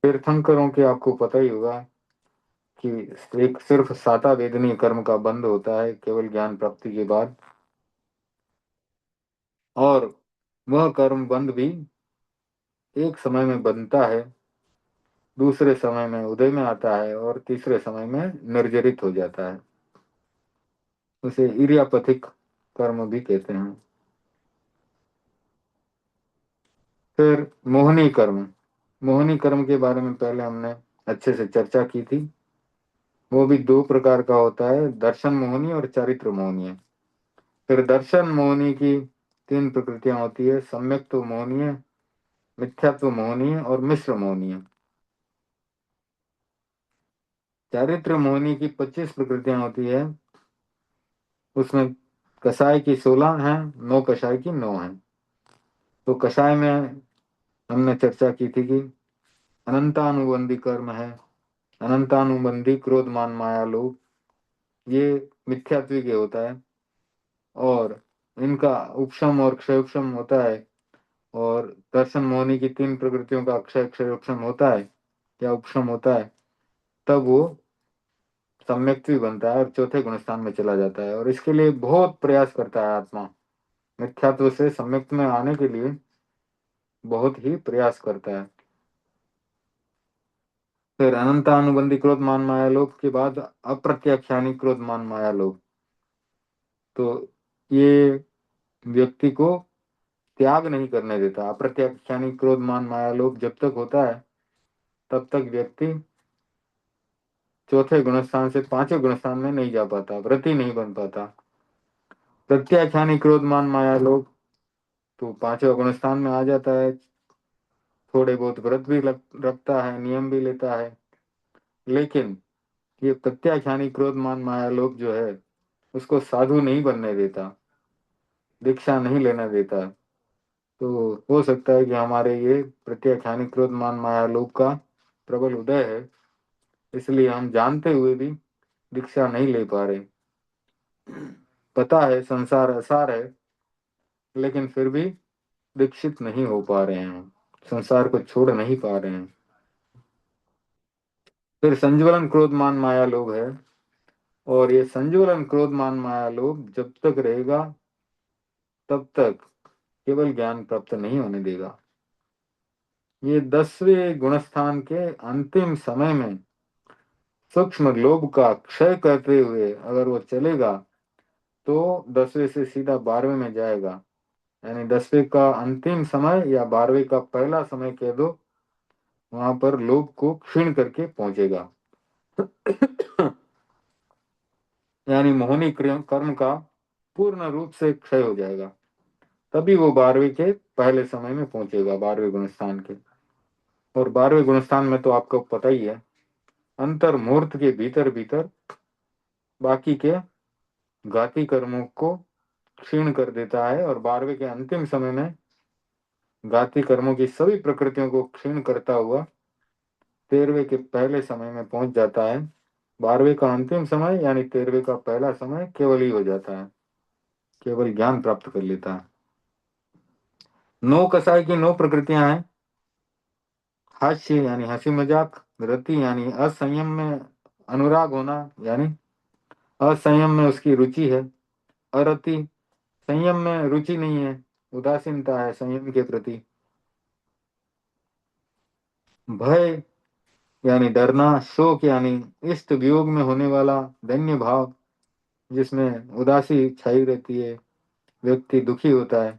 तीर्थंकरों के आपको पता ही होगा कि एक सिर्फ साता वेदनीय कर्म का बंध होता है केवल ज्ञान प्राप्ति के बाद, और वह कर्म बंध भी एक समय में बनता है, दूसरे समय में उदय में आता है, और तीसरे समय में निर्जरित हो जाता है। उसे इरियापथिक कर्म भी कहते हैं। फिर मोहनी कर्म। मोहनी कर्म के बारे में पहले हमने अच्छे से चर्चा की थी। वो भी दो प्रकार का होता है, दर्शन मोहनी और चारित्र मोहनी। फिर दर्शन मोहनी की तीन प्रकृतियां होती है, सम्यक्त्व मोहनीय, मिथ्यात्व मोहनीय और मिश्र मोहनीय। चारित्र मोहनी की 25 प्रकृतियां होती है, उसमें कसाय की 16 हैं, 9 कसाय की 9 हैं। तो कसाय में हमने चर्चा की थी कि अनंतानुबंधी कर्म है, अनंतानुबंधी क्रोध मान माया लोभ, ये मिथ्यात्व के होता है, और इनका उपशम और क्षयोपशम होता है। और दर्शन मोहनी की तीन प्रकृतियों का अक्षय क्षयोपशम होता है या उपशम होता है, तब वो सम्यक्त्व बनता है और चौथे गुणस्थान में चला जाता है। और इसके लिए बहुत प्रयास करता है आत्मा, मिथ्यात्व से सम्यक्त्व में आने के लिए बहुत ही प्रयास करता है। फिर अनंतानुबंधी क्रोध मान माया लोभ के बाद अप्रत्याख्यानी क्रोध मान माया लोभ। तो ये व्यक्ति को त्याग नहीं करने देता। अप्रत्याख्यानी क्रोध मान माया लोभ जब तक होता है तब तक व्यक्ति चौथे गुणस्थान से पांचवें गुणस्थान में नहीं जा पाता, व्रती नहीं बन पाता। प्रत्याख्यानी क्रोध मान माया लोभ तो पांचवें गुणस्थान में आ जाता है, थोड़े बहुत व्रत भी रखता है, नियम भी लेता है, लेकिन ये प्रत्याख्यानी क्रोध मान माया लोभ जो है उसको साधु नहीं बनने देता, दीक्षा नहीं लेना देता। तो हो सकता है कि हमारे ये प्रत्याख्यानी क्रोध मान माया लोभ का प्रबल उदय है, इसलिए हम जानते हुए भी दीक्षा नहीं ले पा रहे। पता है संसार असार है, लेकिन फिर भी दीक्षित नहीं हो पा रहे हैं, संसार को छोड़ नहीं पा रहे हैं। फिर संज्वलन क्रोध मान माया लोभ है, और ये संज्वलन क्रोध मान माया लोभ जब तक रहेगा तब तक केवल ज्ञान प्राप्त नहीं होने देगा। ये 10वें गुणस्थान के अंतिम समय में सूक्ष्म लोभ का क्षय करते हुए अगर वो चलेगा तो 10वें से सीधा 12वें में जाएगा। यानी 10वें का अंतिम समय या 12वें का पहला समय कह दो, वहां पर लोभ को क्षीण करके पहुंचेगा। यानी मोहनी कर्म का पूर्ण रूप से क्षय हो जाएगा, तभी वो 12वें के पहले समय में पहुंचेगा, 12वें गुणस्थान के। और 12वें गुणस्थान में तो आपको पता ही है, अंतर मुहूर्त के भीतर भीतर बाकी के घाती कर्मों को क्षीण कर देता है, और 12वें के अंतिम समय में घाती कर्मों की सभी प्रकृतियों को क्षीण करता हुआ 13वें के पहले समय में पहुंच जाता है। 12वें का अंतिम समय यानी 13वें का पहला समय केवल ही हो जाता है, केवल ज्ञान प्राप्त कर लेता है। 9 कसाय की 9 प्रकृतियां हैं। हास्य यानी हंसी मजाक, रति यानी असंयम में अनुराग होना, यानी असंयम में उसकी रुचि है। अरति संयम में रुचि नहीं है, उदासीनता है संयम के प्रति। भय यानी डरना, शोक यानी इष्ट वियोग में होने वाला दैन्य भाव जिसमें उदासी छाई रहती है, व्यक्ति दुखी होता है।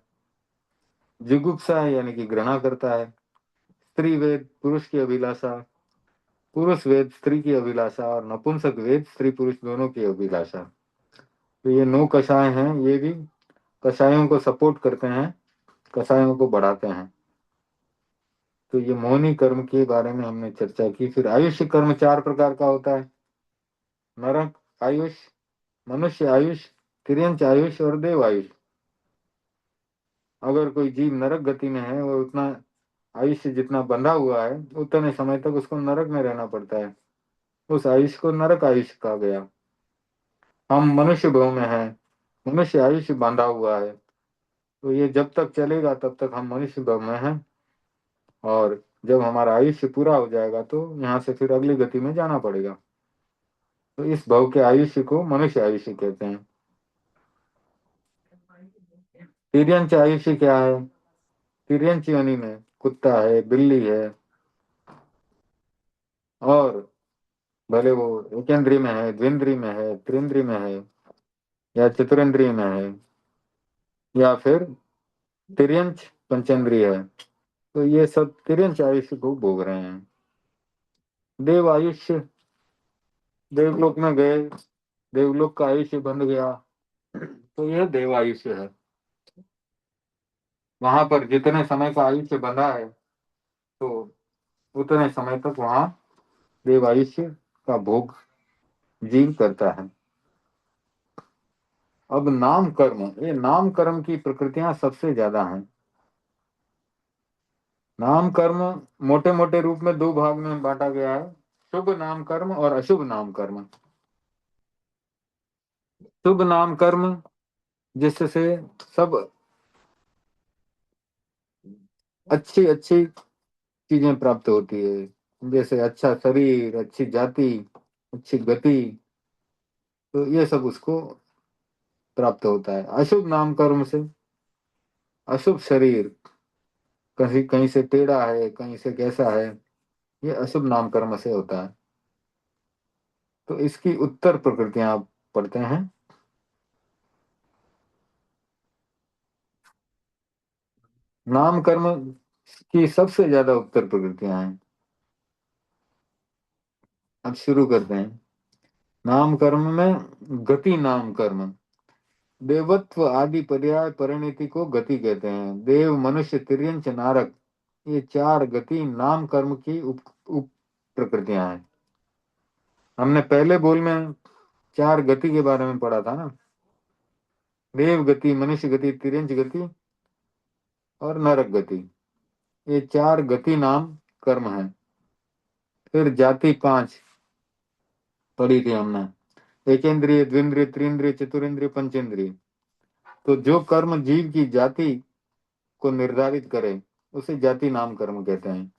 जुगुप्सा यानी कि घृणा करता है। स्त्री वेद पुरुष की अभिलाषा, पुरुष वेद स्त्री की अभिलाषा, और नपुंसक वेद स्त्री पुरुष दोनों की अभिलाषा। तो ये 9 कषाय हैं, ये भी कषायों को सपोर्ट करते हैं, कषायों को बढ़ाते हैं। तो ये मौनी कर्म के बारे में हमने चर्चा की। फिर आयुष्य कर्म 4 प्रकार का होता है, नरक आयुष, मनुष्य आयुष, तिर्यंच आयुष और देव आयुष। अगर कोई जीव नरक गति में है, वो उतना आयुष्य जितना बंधा हुआ है उतने समय तक उसको नरक में रहना पड़ता है, उस आयुष्य को नरक आयुष्य कहा गया। हम मनुष्य भाव में हैं, मनुष्य आयुष्य बांधा हुआ है, तो ये जब तक चलेगा तब तक हम मनुष्य भाव में हैं, और जब हमारा आयुष्य पूरा हो जाएगा तो यहाँ से फिर अगली गति में जाना पड़ेगा। तो इस भाव के आयुष्य को मनुष्य आयुष्य कहते हैं। तिर्यंच आयुष्य क्या है? तिर्यंच योनि में कुत्ता है, बिल्ली है, और भले वो एकेंद्रीय में है, द्विंद्रीय में है, त्रिंद्रीय में है, या चतुरेंद्रीय में है, या फिर तिर्यंच पंचेंद्रीय है, तो ये सब तिर्यंच आयुष्य को भोग रहे हैं। देव आयुष्य, देवलोक में गए, देवलोक का आयुष्य बंध गया, तो यह देव आयुष्य है। वहां पर जितने समय का आयुष्य बंधा है, तो उतने समय तक वहां देव आयुष्य का भोग जीव करता है। अब नाम कर्म, ये नाम कर्म की प्रकृतियां सबसे ज्यादा हैं। नाम कर्म मोटे मोटे रूप में दो भाग में बांटा गया है, शुभ नाम कर्म और अशुभ नाम कर्म। शुभ नाम कर्म जिससे सब अच्छी अच्छी चीजें प्राप्त होती है, जैसे अच्छा शरीर, अच्छी जाति, अच्छी गति, तो ये सब उसको प्राप्त होता है। अशुभ नाम कर्म से अशुभ शरीर, कहीं कहीं से टेढ़ा है, कहीं से कैसा है, ये अशुभ नाम कर्म से होता है। तो इसकी उत्तर प्रकृतियां आप पढ़ते हैं। नाम कर्म की सबसे ज्यादा उत्तर प्रकृतियां हैं। अब शुरू करते हैं। नाम कर्म में गति नाम कर्म, देवत्व आदि पर्याय परिणति को गति कहते हैं। देव, मनुष्य, तिर्यंच, नारक, ये चार गति नाम कर्म की उप प्रकृतियां हैं। हमने पहले बोल में चार गति के बारे में पढ़ा था ना, देव गति, मनुष्य गति, तिर्यंच गति और नरक गति, ये चार गति नाम कर्म है। फिर जाति पांच पढ़ी थी हमने, एकेंद्रिय, द्विंद्रिय, त्रिंद्रिय, चतुरेंद्रिय, पंचेंद्रिय। तो जो कर्म जीव की जाति को निर्धारित करे उसे जाति नाम कर्म कहते हैं।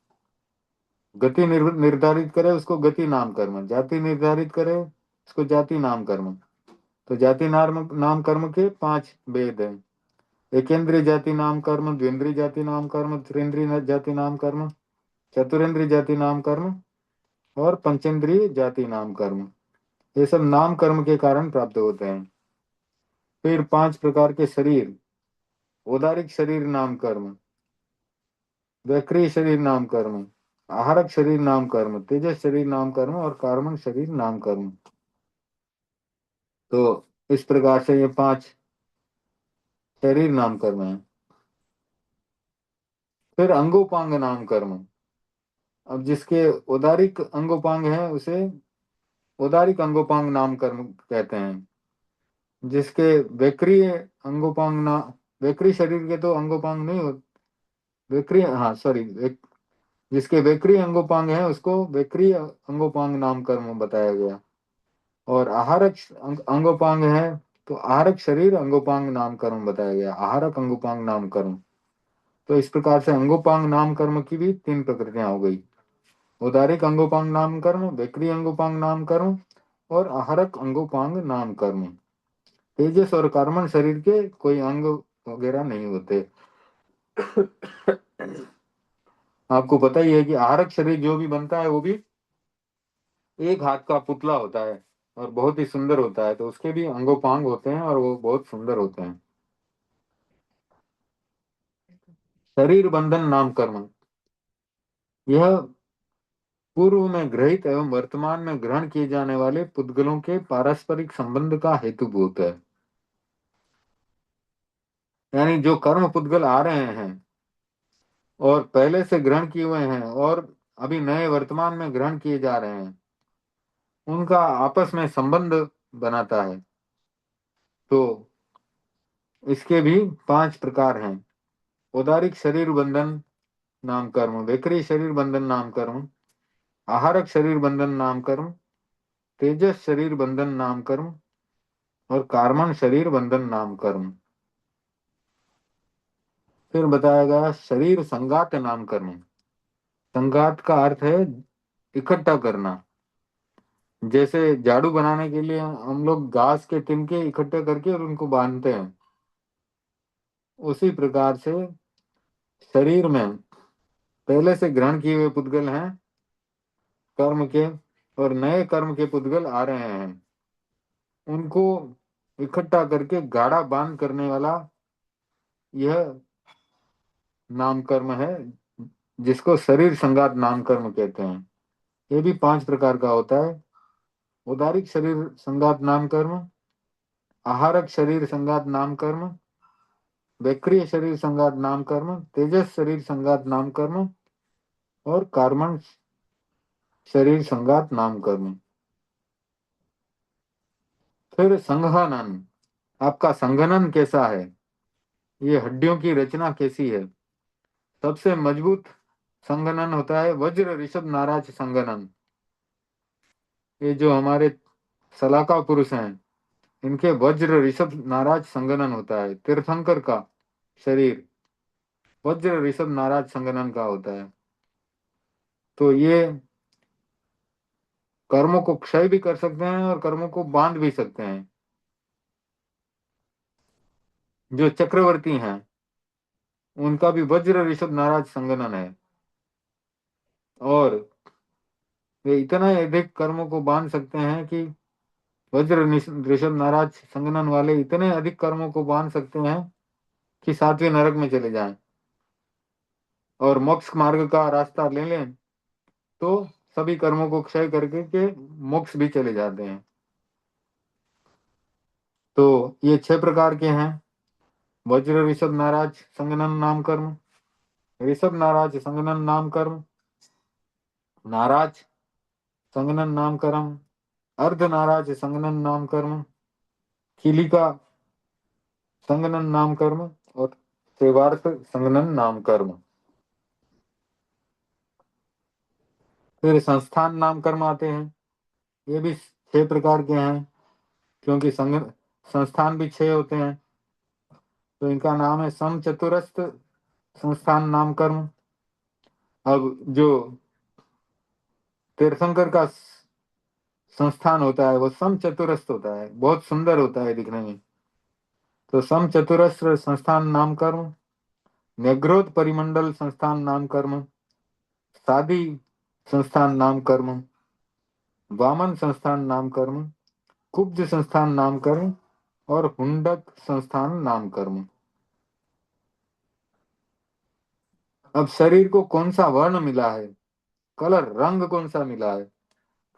गति निर्धारित करे उसको गति नाम कर्म, जाति निर्धारित करे उसको जाति नाम कर्म। तो जाति नाम कर्म के पांच भेद हैं। एकेंद्रीय जाति नाम कर्म, द्विंद्रिय जाति नाम कर्म, त्रिंद्रिय जाति नाम कर्म, चतुरेंद्रिय जाति नाम कर्म और पंचेंद्रिय जाति नाम कर्म। ये सब नाम कर्म के कारण प्राप्त होते हैं। फिर पांच प्रकार के शरीर, औदारिक शरीर नाम कर्म, वैक्रिय शरीर नाम कर्म, आहारक शरीर नाम कर्म, तेजस शरीर नाम कर्म और कार्बन शरीर नाम कर्म। तो इस प्रकार से ये पांच शरीर नाम कर्म है। फिर अंगोपांग नाम कर्म, अब जिसके औदारिक अंगोपांग है उसे औदारिक अंगोपांग नाम कर्म कहते हैं। जिसके वैक्रिय अंगोपांग ना, वैक्रिय शरीर के तो अंगोपांग नहीं हो, वैक्रिय, हाँ सॉरी, जिसके वैक्रिय अंगोपांग है उसको वैक्रिय अंगोपांग नाम कर्म बताया गया। और आहारक अंगोपांग है तो आहारक शरीर अंगोपांग नाम कर्म बताया गया, आहारक अंगोपांग नाम कर्म। तो इस प्रकार से अंगोपांग नाम कर्म की भी तीन प्रकृतियां हो गई, औदारिक अंगोपांग नाम कर्म, वैक्रिय अंगोपांग नाम कर्म और आहारक अंगोपांग नाम कर्म। तेजस और कार्बन शरीर के कोई अंग वगैरह नहीं होते। आपको पता ही है कि आहारक शरीर जो भी बनता है वो भी एक हाथ का पुतला होता है और बहुत ही सुंदर होता है, तो उसके भी अंगोपांग होते हैं और वो बहुत सुंदर होते हैं। शरीर बंधन नाम कर्म, यह पूर्व में ग्रहित एवं वर्तमान में ग्रहण किए जाने वाले पुद्गलों के पारस्परिक संबंध का हेतुभूत है। यानी जो कर्म पुद्गल आ रहे हैं और पहले से ग्रहण किए हुए हैं और अभी नए वर्तमान में ग्रहण किए जा रहे हैं, उनका आपस में संबंध बनाता है। तो इसके भी पांच प्रकार हैं। उदारिक शरीर बंधन नाम कर्म, वैक्रिय शरीर बंधन नाम कर्म, आहारक शरीर बंधन नाम कर्म, तेजस शरीर बंधन नाम कर्म और कार्मण शरीर बंधन नाम कर्म। फिर बताया गया शरीर संगात नाम कर्म। संगात का अर्थ है इकट्ठा करना। जैसे झाड़ू बनाने के लिए हम लोग घास के तिनके इकट्ठे करके और उनको बांधते हैं, उसी प्रकार से शरीर में पहले से ग्रहण किए हुए पुद्गल हैं कर्म के, और नए कर्म के पुद्गल आ रहे हैं। उनको इकट्ठा करके गाढ़ा बांध करने वाला यह नाम कर्म है, जिसको शरीर संगात नाम कर्म कहते हैं। ये भी 5 प्रकार का होता है। उदारिक शरीर संगात नाम कर्म, आहारक शरीर संगात नाम कर्म, वैक्रिय शरीर संगात नाम कर्म, तेजस शरीर संगात नाम कर्म और कार्मण शरीर संगात नाम कर्म। फिर संघनन, आपका संघनन कैसा है, ये हड्डियों की रचना कैसी है। सबसे मजबूत संघनन होता है वज्र ऋषभ नाराज संघनन। ये जो हमारे सलाका पुरुष हैं, इनके वज्र ऋषभ नाराज संघनन होता है। तीर्थंकर का शरीर वज्र ऋषभ नाराज संघनन का होता है। तो ये कर्मों को क्षय भी कर सकते हैं और कर्मों को बांध भी सकते हैं। जो चक्रवर्ती हैं उनका भी वज्र ऋषभ नाराज संघनन है, और वे इतना अधिक कर्मों को बांध सकते हैं कि वज्र ऋषभ नाराज संघनन वाले इतने अधिक कर्मों को बांध सकते हैं कि 7वें नरक में चले जाएं और मोक्ष मार्ग का रास्ता ले लें, तो सभी कर्मों को क्षय करके के मोक्ष भी चले जाते हैं। तो ये 6 प्रकार के हैं। वज्र ऋषभ नाराज संघनन नाम कर्म, ऋषभ नाराज संघनन नाम कर्म, नाराज संघनन नाम कर्म, अर्ध नाराज संघनन नाम कर्म, किलिका संघनन नाम कर्म और सेवार्थ संघनन नाम कर्म। फिर संस्थान नाम कर्म आते हैं। ये भी 6 प्रकार के हैं, क्योंकि संस्थान भी 6 होते हैं। तो इनका नाम है सम चतुरस्थ संस्थान नाम कर्म। अब जो तीर्थंकर का संस्थान होता है वो सम चतुरस्थ होता है, बहुत सुंदर होता है दिखने में। तो सम चतुरस्र संस्थान नाम कर्म, नेग्रोध परिमंडल संस्थान नाम कर्म, सादी संस्थान नाम कर्म, वामन संस्थान नाम कर्म, कुब्ज संस्थान नाम कर्म और हुंडक संस्थान नाम कर्म। अब शरीर को कौन सा वर्ण मिला है, कलर रंग कौन सा मिला है,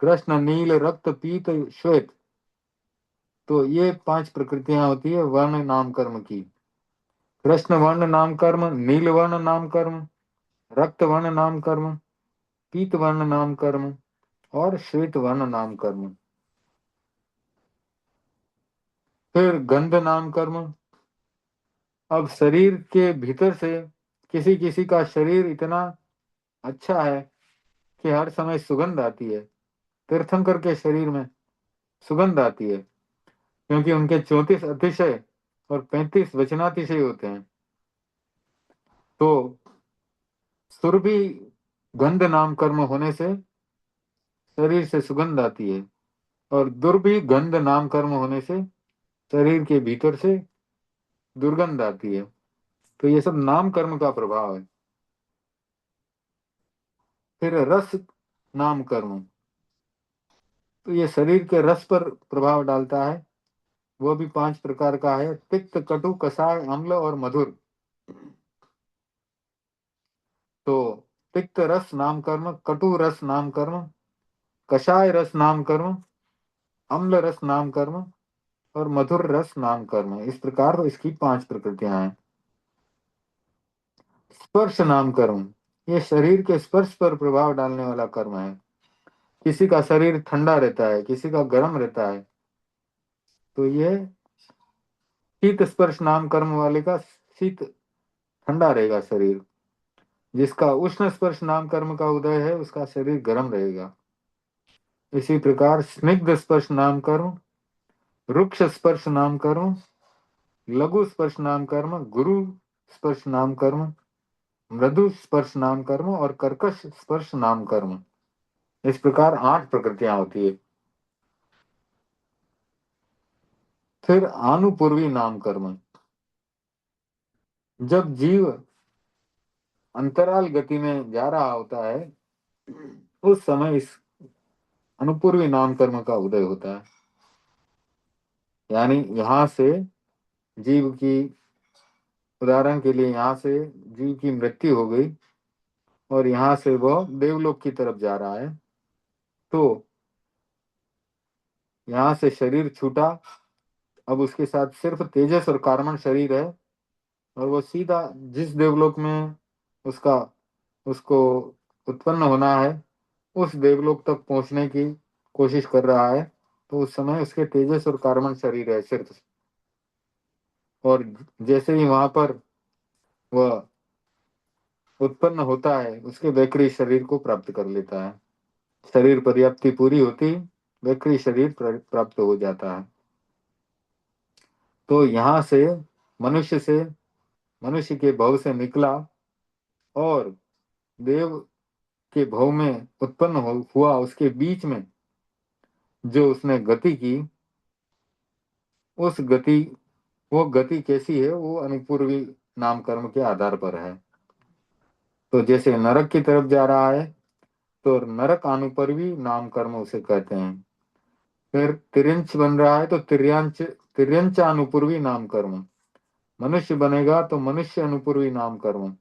कृष्ण नील रक्त पीत श्वेत। तो ये 5 प्रकृतियां होती है वर्ण नाम कर्म की। कृष्ण वर्ण नाम कर्म, नील वर्ण नाम कर्म, रक्त वर्ण नाम कर्म, पीत वर्ण नाम कर्म और श्वेत वर्ण नाम कर्म। फिर गंध नाम कर्म। अब शरीर के भीतर से किसी किसी का शरीर इतना अच्छा है कि हर समय सुगंध आती है। तीर्थंकर के शरीर में सुगंध आती है, क्योंकि उनके 34 अतिशय और 35 वचनातिशय होते हैं। तो सुरभि गंध नाम कर्म होने से शरीर से सुगंध आती है, और दुर्भि गंध नाम कर्म होने से शरीर के भीतर से दुर्गंध आती है। तो ये सब नाम कर्म का प्रभाव है। फिर रस नाम कर्म, तो ये शरीर के रस पर प्रभाव डालता है। वो भी 5 प्रकार का है, पित्त कटु कषाय अम्ल और मधुर। तो पित्त रस नाम कर्म, कटु रस नाम कर्म, कषाय रस नाम कर्म, अम्ल रस नाम कर्म और मधुर रस नाम कर्म। इस प्रकार इसकी 5 प्रकृतियां हैं। स्पर्श नाम कर्म, ये शरीर के स्पर्श पर प्रभाव डालने वाला कर्म है। किसी का शरीर ठंडा रहता है, किसी का गर्म रहता है, तो ये शीत स्पर्श नाम कर्म वाले का शीत ठंडा रहेगा शरीर। जिसका उष्ण स्पर्श नाम कर्म का उदय है उसका शरीर गर्म रहेगा। इसी प्रकार स्निग्ध स्पर्श नाम कर्म, रुक्ष स्पर्श नाम कर्म, लघु स्पर्श नाम कर्म, गुरु स्पर्श नाम कर्म, मृदु स्पर्श नाम कर्म और कर्कश स्पर्श नाम कर्म, इस प्रकार 8 प्रकृतियां होती है। फिर आनुपूर्वी नाम कर्म। जब जीव अंतराल गति में जा रहा होता है उस समय इस अनुपूर्वी नाम कर्म का उदय होता है। यानी यहां से जीव की, उदाहरण के लिए यहाँ से जीव की मृत्यु हो गई और यहाँ से वह देवलोक की तरफ जा रहा है, तो यहाँ से शरीर छूटा, अब उसके साथ सिर्फ तेजस और कार्बन शरीर है और वो सीधा जिस देवलोक में उसका उसको उत्पन्न होना है उस देवलोक तक पहुंचने की कोशिश कर रहा है। तो उस समय उसके तेजस और कार्बन शरीर है सिर्फ, और जैसे ही वहां पर वह उत्पन्न होता है उसके वैकृत शरीर को प्राप्त कर लेता है। शरीर पर्याप्ति पूरी होती वैकृत शरीर प्राप्त हो जाता है। तो यहाँ से मनुष्य से मनुष्य के भव से निकला और देव के भव में उत्पन्न हुआ, उसके बीच में जो उसने गति की, उस गति, वो गति कैसी है वो अनुपूर्वी नाम कर्म के आधार पर है। तो जैसे नरक की तरफ जा रहा है तो नरक अनुपूर्वी नाम कर्म उसे कहते हैं। फिर तिर्यंच बन रहा है तो तिर्यंच अनुपूर्वी नाम कर्म। मनुष्य बनेगा तो मनुष्य अनुपूर्वी नाम कर्म,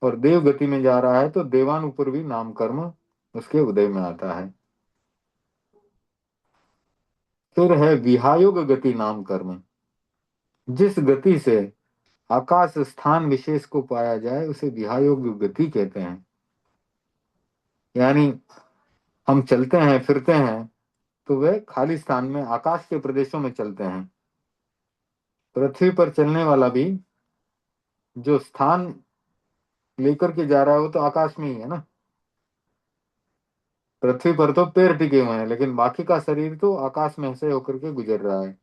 और देव गति में जा रहा है तो देवानुपूर्वी नाम कर्म उसके उदय में आता है। फिर है विहायोग गति नाम कर्म। जिस गति से आकाश स्थान विशेष को पाया जाए उसे विहायोग गति कहते हैं। यानी हम चलते हैं फिरते हैं तो वे खाली स्थान में आकाश के प्रदेशों में चलते हैं। पृथ्वी पर चलने वाला भी जो स्थान लेकर के जा रहा है वो तो आकाश में ही है ना। पृथ्वी पर तो पैर टिके हुए हैं लेकिन बाकी का शरीर तो आकाश में से होकर के गुजर रहा है।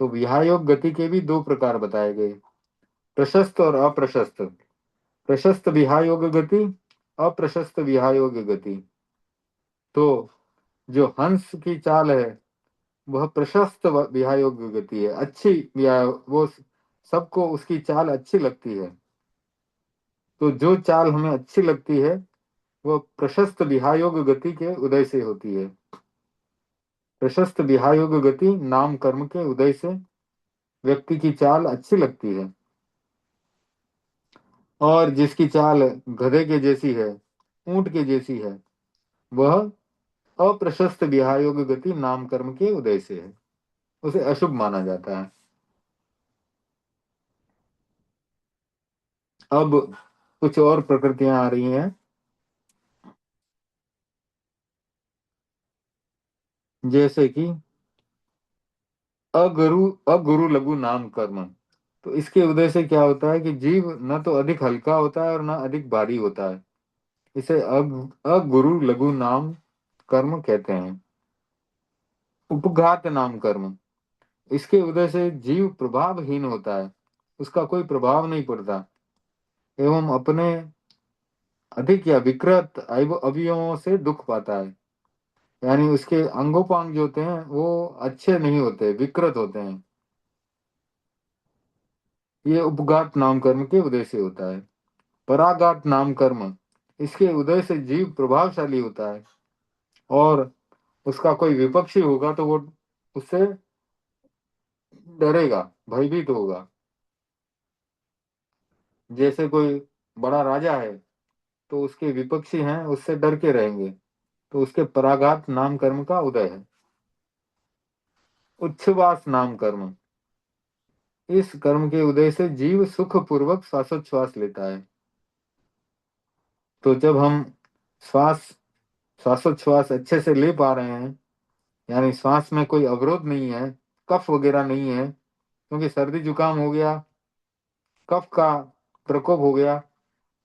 तो विहायोग गति के भी 2 प्रकार बताए गए, प्रशस्त और अप्रशस्त। प्रशस्त विहायोग गति, अप्रशस्त विहायोग गति। तो जो हंस की चाल है वह प्रशस्त विहायोग गति है, अच्छी वो सबको उसकी चाल अच्छी लगती है। तो जो चाल हमें अच्छी लगती है वह प्रशस्त विहायोग गति के उदय से होती है। प्रशस्त विहायोग गति नाम कर्म के उदय से व्यक्ति की चाल अच्छी लगती है। और जिसकी चाल गधे के जैसी है, ऊंट के जैसी है, वह अप्रशस्त विहायोग गति नाम कर्म के उदय से है, उसे अशुभ माना जाता है। अब कुछ और प्रकृतियां आ रही हैं, जैसे कि अगुरु अगुरु लघु नाम कर्म। तो इसके उदय से क्या होता है कि जीव न तो अधिक हल्का होता है और न अधिक भारी होता है। इसे अगुरु लघु नाम कर्म कहते हैं। उपघात नाम कर्म। इसके उदय से जीव प्रभावहीन होता है, उसका कोई प्रभाव नहीं पड़ता एवं अपने अधिक या विकृत अवयवों से दुख पाता है। यानी उसके अंगोपांग जो होते हैं वो अच्छे नहीं होते, विकृत होते हैं। ये उपघात नाम कर्म के उदय से होता है। पराघात नाम कर्म, इसके उदय से जीव प्रभावशाली होता है और उसका कोई विपक्षी होगा तो वो उससे डरेगा, भयभीत होगा। जैसे कोई बड़ा राजा है तो उसके विपक्षी हैं उससे डर के रहेंगे, तो उसके पराघात नाम कर्म का उदय है। उच्छ्वास नाम कर्म। इस कर्म के उदय से जीव सुख पूर्वक श्वासोच्छ्वास लेता है। तो जब हम श्वास श्वासोच्छ्वास अच्छे से ले पा रहे हैं, यानी श्वास में कोई अवरोध नहीं है, कफ वगैरह नहीं है, क्योंकि सर्दी जुकाम हो गया, कफ का प्रकोप हो गया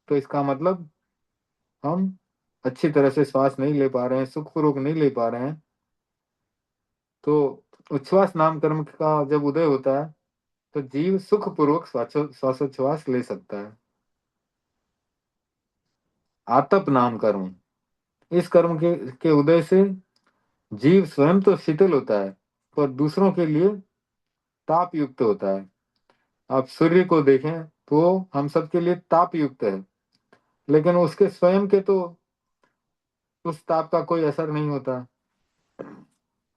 तो इसका मतलब हम अच्छी तरह से श्वास नहीं ले पा रहे हैं, सुखपूर्वक नहीं ले पा रहे हैं। तो उच्छ्वास नाम कर्म का जब उदय होता है तो जीव सुखपूर्वक श्वासोच्छ्वास ले सकता है। आतप नाम कर्म, इस कर्म के उदय से जीव स्वयं तो शीतल होता है पर दूसरों के लिए ताप युक्त होता है। आप सूर्य को देखें तो हम सबके लिए ताप युक्त है, लेकिन उसके स्वयं के तो उस ताप का कोई असर नहीं होता।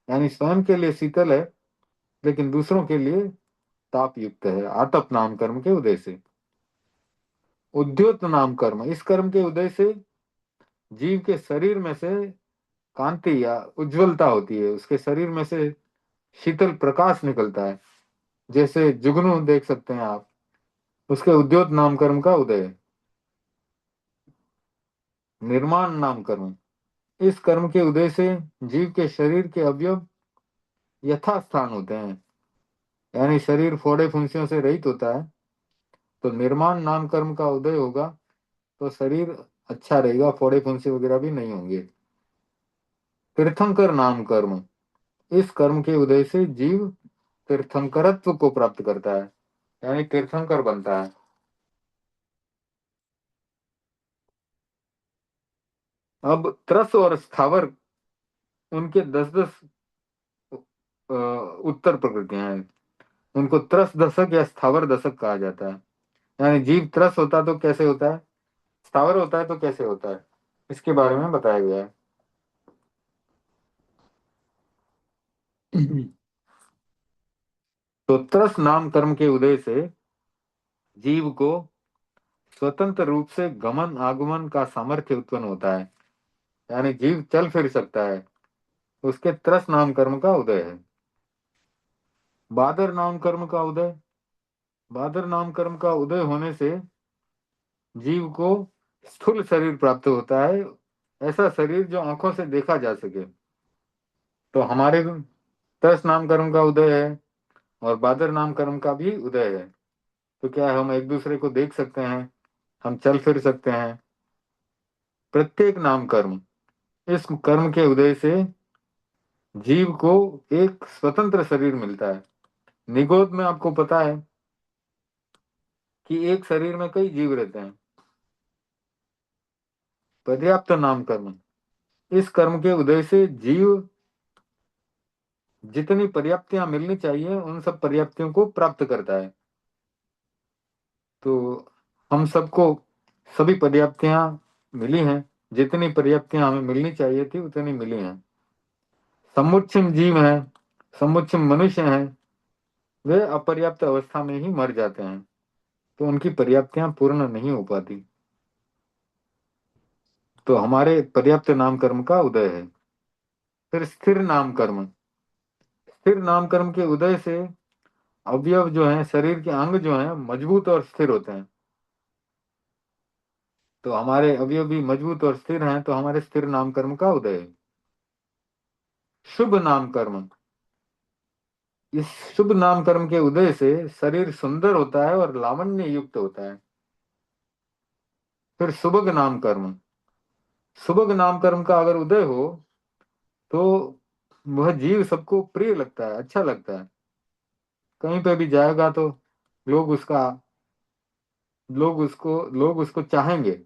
यानी स्वयं के लिए शीतल है लेकिन दूसरों के लिए ताप युक्त है, आतप नाम कर्म के उदय से। उद्योत नाम कर्म, इस कर्म के उदय से जीव के शरीर में से कांति या उज्जवलता होती है, उसके शरीर में से शीतल प्रकाश निकलता है। जैसे जुगनू देख सकते हैं आप, उसके उद्योत नाम कर्म का उदय है। निर्माण नाम कर्म, इस कर्म के उदय से जीव के शरीर के अवयव यथास्थान होते हैं, यानी शरीर फोड़े फुंसियों से रहित होता है। तो निर्माण नाम कर्म का उदय होगा तो शरीर अच्छा रहेगा, फोड़े फुंसी वगैरह भी नहीं होंगे। तीर्थंकर नाम कर्म, इस कर्म के उदय से जीव तीर्थंकरत्व को प्राप्त करता है, यानी तीर्थंकर बनता है। अब त्रस और स्थावर, उनके 10-10 उत्तर प्रकृतियां हैं। उनको त्रस दशक या स्थावर दशक कहा जाता है। यानी जीव त्रस होता है तो कैसे होता है, स्थावर होता है तो कैसे होता है, इसके बारे में बताया गया है। तो त्रस नाम कर्म के उदय से जीव को स्वतंत्र रूप से गमन आगमन का सामर्थ्य उत्पन्न होता है, यानी जीव चल फिर सकता है, उसके त्रस नाम कर्म का उदय है। बादर नाम कर्म का उदय, बादर नाम कर्म का उदय होने से जीव को स्थूल शरीर प्राप्त होता है, ऐसा शरीर जो आंखों से देखा जा सके। तो हमारे त्रस नाम कर्म का उदय है और बादर नाम कर्म का भी उदय है। तो क्या हम एक दूसरे को देख सकते हैं, हम चल फिर सकते हैं। प्रत्येक नाम कर्म, इस कर्म के उदय से जीव को एक स्वतंत्र शरीर मिलता है। निगोद में आपको पता है कि एक शरीर में कई जीव रहते हैं। पर्याप्त नाम कर्म, इस कर्म के उदय से जीव जितनी पर्याप्तियां मिलनी चाहिए उन सब पर्याप्तियों को प्राप्त करता है। तो हम सबको सभी पर्याप्तियां मिली हैं, जितनी पर्याप्तियां हमें मिलनी चाहिए थी उतनी मिली हैं। समुच्चम जीव हैं, समुच्चम मनुष्य हैं, वे अपर्याप्त अवस्था में ही मर जाते हैं, तो उनकी पर्याप्तियां पूर्ण नहीं हो पाती। तो हमारे पर्याप्त नाम कर्म का उदय है। फिर स्थिर नाम कर्म, स्थिर नाम कर्म के उदय से अवयव जो हैं, शरीर के अंग जो हैं मजबूत और स्थिर होते हैं। तो हमारे अवयव भी मजबूत और स्थिर हैं, तो हमारे स्थिर नाम कर्म का उदय है। शुभ नाम कर्म, इस शुभ नाम कर्म के उदय से शरीर सुंदर होता है और लावण्य युक्त होता है। फिर सुभग नाम कर्म, सुभग नाम कर्म का अगर उदय हो तो वह जीव सबको प्रिय लगता है, अच्छा लगता है। कहीं पे भी जाएगा तो लोग उसका लोग उसको चाहेंगे।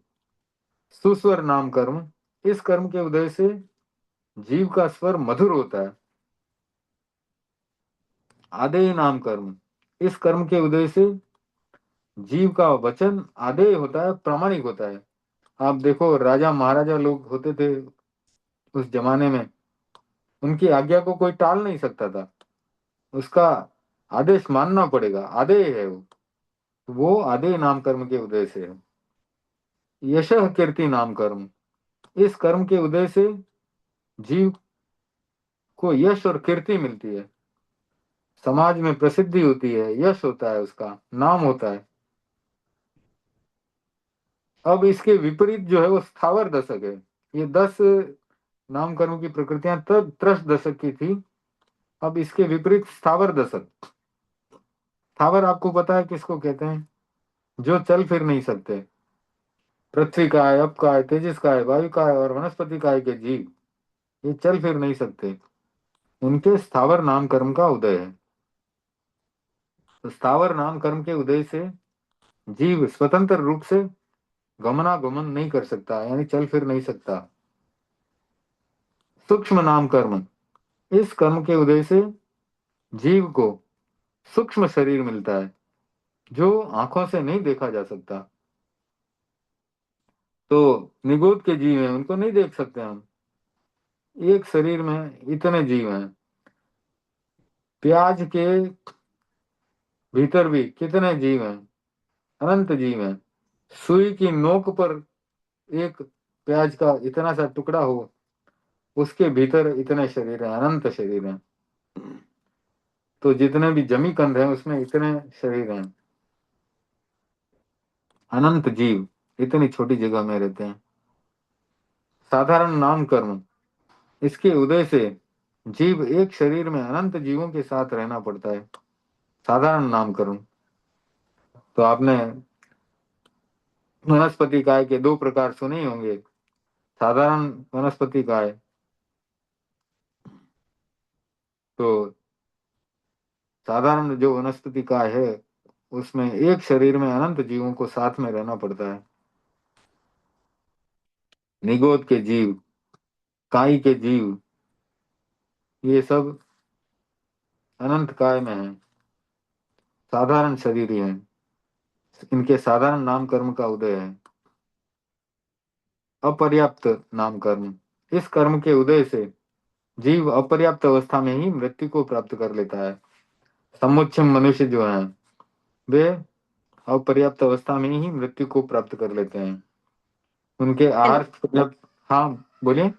सुस्वर नाम कर्म, इस कर्म के उदय से जीव का स्वर मधुर होता है। आदेय नाम कर्म, इस कर्म के उदय से जीव का वचन आदेय होता है, प्रामाणिक होता है। आप देखो राजा महाराजा लोग होते थे उस जमाने में, उनकी आज्ञा को कोई टाल नहीं सकता था, उसका आदेश मानना पड़ेगा, आदेय है वो आदेय नाम कर्म के उदय से है। यशः कीर्ति नाम कर्म, इस कर्म के उदय से जीव को यश और कीर्ति मिलती है, समाज में प्रसिद्धि होती है, यश होता है, उसका नाम होता है। अब इसके विपरीत जो है वो स्थावर दशक है। ये 10 नाम कर्म की प्रकृतियां तब त्रस दशक की थी। अब इसके विपरीत स्थावर दशक, स्थावर आपको पता है किसको कहते हैं, जो चल फिर नहीं सकते। पृथ्वी का है, अप का है, तेजस का है, वायु का है और वनस्पति का है के जीव, ये चल फिर नहीं सकते। उनके स्थावर नाम कर्म का उदय है। तो स्थावर नाम कर्म के उदय से जीव स्वतंत्र रूप से गमनागमन नहीं कर सकता, यानी चल फिर नहीं सकता। सूक्ष्म नाम कर्म, इस कर्म के उदय से जीव को सूक्ष्म शरीर मिलता है जो आंखों से नहीं देखा जा सकता। तो निगोद के जीव हैं, उनको नहीं देख सकते हम। एक शरीर में इतने जीव हैं। प्याज के भीतर भी कितने जीव हैं, अनंत जीव हैं। सुई की नोक पर एक प्याज का इतना सा टुकड़ा हो, उसके भीतर इतने शरीर हैं, अनंत शरीर हैं। तो जितने भी जमी कंद हैं उसमें इतने शरीर हैं, अनंत जीव इतनी छोटी जगह में रहते हैं। साधारण नाम कर्म, इसके उदय से जीव एक शरीर में अनंत जीवों के साथ रहना पड़ता है। साधारण नाम कर्म। तो आपने वनस्पति काय के दो प्रकार सुने ही होंगे। साधारण वनस्पति काय, तो साधारण जो वनस्पति काय है उसमें एक शरीर में अनंत जीवों को साथ में रहना पड़ता है। निगोद के जीव, काई के जीव, ये सब अनंत काय में है, साधारण शरीर है। इनके साधारण नाम कर्म का उदय है। अपर्याप्त नाम कर्म, इस कर्म के उदय से जीव अपर्याप्त अवस्था में ही मृत्यु को प्राप्त कर लेता है। समुच्चम मनुष्य जो हैं वे अपर्याप्त अवस्था में ही मृत्यु को प्राप्त कर लेते हैं। उनके हेलो। आहार जब, हाँ बोलिए।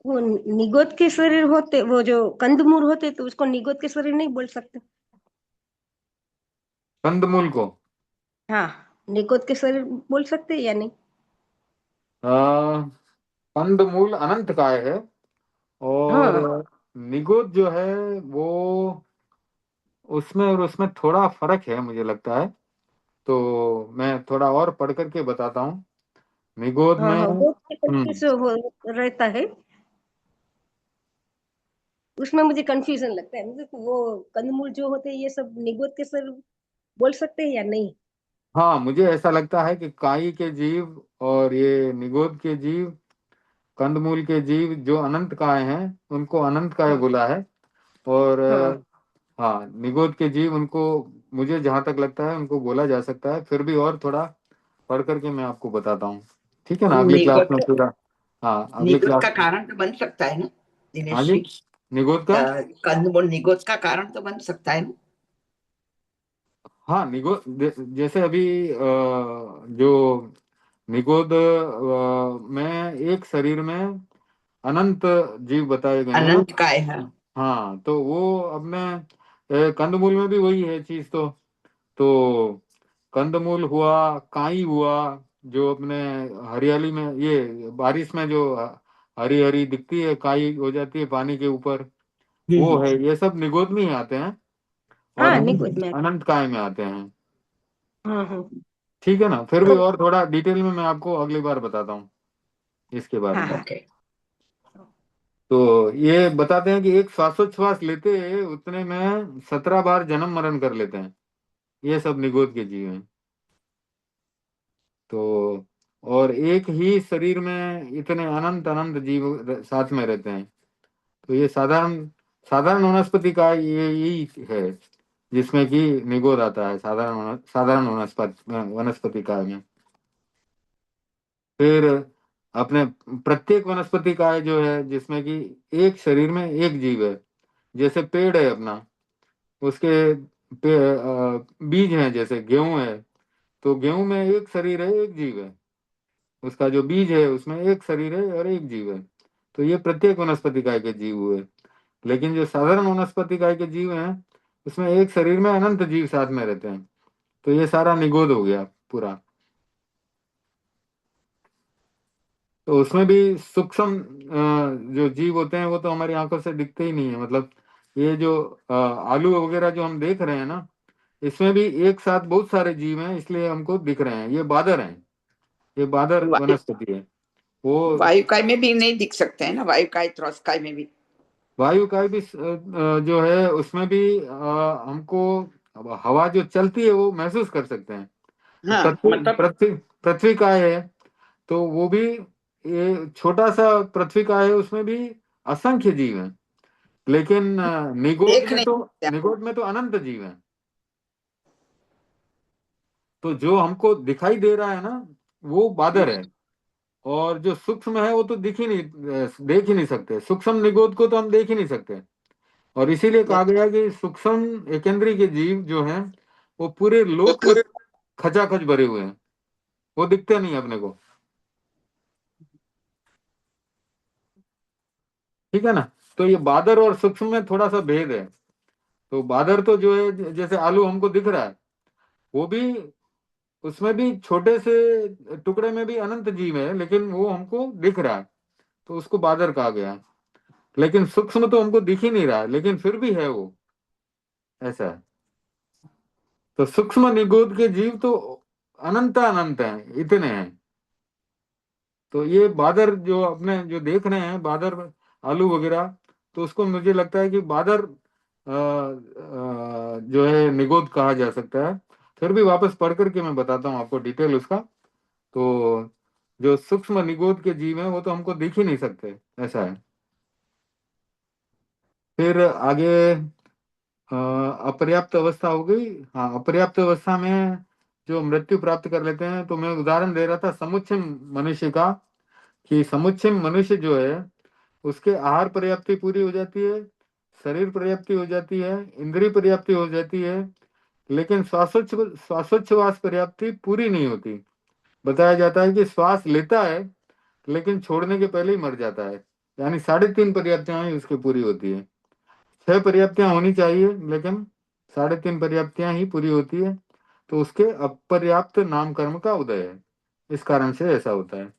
वो निगोद के शरीर होते, वो जो कंदमूल होते तो उसको निगोद के शरीर नहीं बोल सकते? कंदमूल को हाँ, निगोद के शरीर बोल सकते हैं या नहीं? आ, कंदमूल अनंत काय है, और हाँ निगोद जो है वो उसमें और उसमें थोड़ा फर्क है मुझे लगता है। तो मैं थोड़ा और पढ़ करके बताता हूँ। निगोद हाँ में हाँ, वो कंफ्यूज हो रहता है। उसमें मुझे कंफ्यूजन लगता है, मुझे तो वो कंदमूल जो होते हैं ये सब निगोद के शरीर बोल सकते हैं या नहीं? हाँ, मुझे ऐसा लगता है कि काई के जीव और ये निगोद के जीव, कंदमूल के जीव जो अनंत काय हैं उनको अनंत काय हाँ बोला है। और हाँ। हाँ, निगोद के जीव उनको, मुझे जहां तक लगता है उनको बोला जा सकता है। फिर भी और थोड़ा पढ़ करके मैं आपको बताता हूँ, ठीक है ना, अगली क्लास निगोद में पूरा। हाँ, अगली निगोद क्लास का में। कारण तो बन सकता है ना हाँ दिनेश जी, जी? निगोद का। कंदमूल निगोद का कारण तो बन सकता है ना? हाँ, निगोद जैसे अभी जो निगोद में एक शरीर में अनंत जीव बताए गए हैं। अनंत काय है। हाँ, तो वो अपने कंदमूल में भी वही है चीज। तो कंदमूल हुआ, काई हुआ, जो अपने हरियाली में, ये बारिश में जो हरी हरी दिखती है, काई हो जाती है पानी के ऊपर, वो हम्म। है। ये सब निगोद में ही आते हैं और हाँ निगोद अनंत में। अनंत काय में आते हैं। हाँ हाँ। ठीक है ना, फिर भी तो और थोड़ा डिटेल में मैं आपको अगली बार बताता हूँ इसके बारे हाँ में। हाँ। ओके। तो ये बताते हैं कि एक श्वासोच्छ्वास लेते उतने में 17 बार जन्म मरण कर लेते हैं। ये सब निगोद के जीव हैं। तो और एक ही शरीर में इतने अनंत अनंत जीव साथ में रहते हैं। तो ये साधारण साधारण वनस्पति का ये यही है जिसमें कि निगोद आता है, साधारण वनस्पति वनस्पति काल में। फिर अपने प्रत्येक वनस्पति काय जो है जिसमें कि एक शरीर में एक जीव है। जैसे पेड़ है अपना, उसके बीज हैं, जैसे गेहूं है, तो गेहूं में एक शरीर है, एक जीव है। उसका जो बीज है उसमें एक शरीर है और एक जीव है। तो ये प्रत्येक वनस्पति काय के जीव हुए। लेकिन जो साधारण वनस्पति काय के जीव हैं उसमें एक शरीर में अनंत जीव साथ में रहते हैं। तो ये सारा निगोद हो गया पूरा। तो उसमें भी सूक्ष्म जो जीव होते हैं वो तो हमारी आंखों से दिखते ही नहीं है। मतलब ये जो आलू वगैरह जो हम देख रहे हैं ना, इसमें भी एक साथ बहुत सारे जीव हैं, इसलिए हमको दिख रहे हैं। ये बादर हैं, ये बादर वायु वनस्पति है। वो वायुकाय में भी नहीं दिख सकते हैं ना, वायुकाय त्रस्काय में भी। वायु का भी जो है उसमें भी हमको अब हवा जो चलती है वो महसूस कर सकते हैं। हाँ पृथ्वी मतलब पृथ्वी पृथ्वी का है, तो वो भी ये छोटा सा पृथ्वी का है, उसमें भी असंख्य जीव हैं। लेकिन देख नहीं सकते। निगोद में तो अनंत जीव हैं। तो जो हमको दिखाई दे रहा है ना, वो बादर है। और जो सूक्ष्म है वो तो देख ही नहीं सकते। सूक्ष्म निगोद को तो हम देख ही नहीं सकते। और इसीलिए कहा गया कि सूक्ष्म एकेंद्रीय के जीव जो हैं वो पूरे वो लोक में पूरे खचाखच भरे हुए हैं, वो दिखते नहीं अपने को। ठीक है ना। तो ये बादर और सूक्ष्म में थोड़ा सा भेद है। तो बादर तो जो है जैसे आलू हमको दिख रहा है, वो भी उसमें भी छोटे से टुकड़े में भी अनंत जीव है, लेकिन वो हमको दिख रहा है, तो उसको बादर कहा गया। लेकिन सूक्ष्म तो हमको दिख ही नहीं रहा है, लेकिन फिर भी है वो, ऐसा है। तो सूक्ष्म निगोद के जीव तो अनंत अनंत हैं, इतने हैं। तो ये बादर जो अपने जो देख रहे हैं, बादर आलू वगैरह, तो उसको मुझे लगता है कि बादर जो है निगोद कहा जा सकता है। फिर भी वापस पढ़ करके मैं बताता हूँ आपको डिटेल उसका। तो जो सूक्ष्म निगोद के जीव हैं वो तो हमको दिख ही नहीं सकते, ऐसा है। फिर आगे अपर्याप्त अवस्था हो गई। हाँ, अपर्याप्त अवस्था में जो मृत्यु प्राप्त कर लेते हैं, तो मैं उदाहरण दे रहा था समुच्चय मनुष्य का, कि समुच्चय मनुष्य जो है उसके आहार पर्याप्ति पूरी हो जाती है, शरीर पर्याप्ति हो जाती है, इंद्रिय पर्याप्ति हो जाती है, लेकिन श्वासोच्छवास पर्याप्ति पूरी नहीं होती। बताया जाता है कि श्वास लेता है लेकिन छोड़ने के पहले ही मर जाता है। यानी 3.5 पर्याप्तियां ही उसकी पूरी होती है। 6 पर्याप्तियां होनी चाहिए, लेकिन 3.5 पर्याप्तियां ही पूरी होती है। तो उसके अपर्याप्त नाम कर्म का उदय है, इस कारण से ऐसा होता है।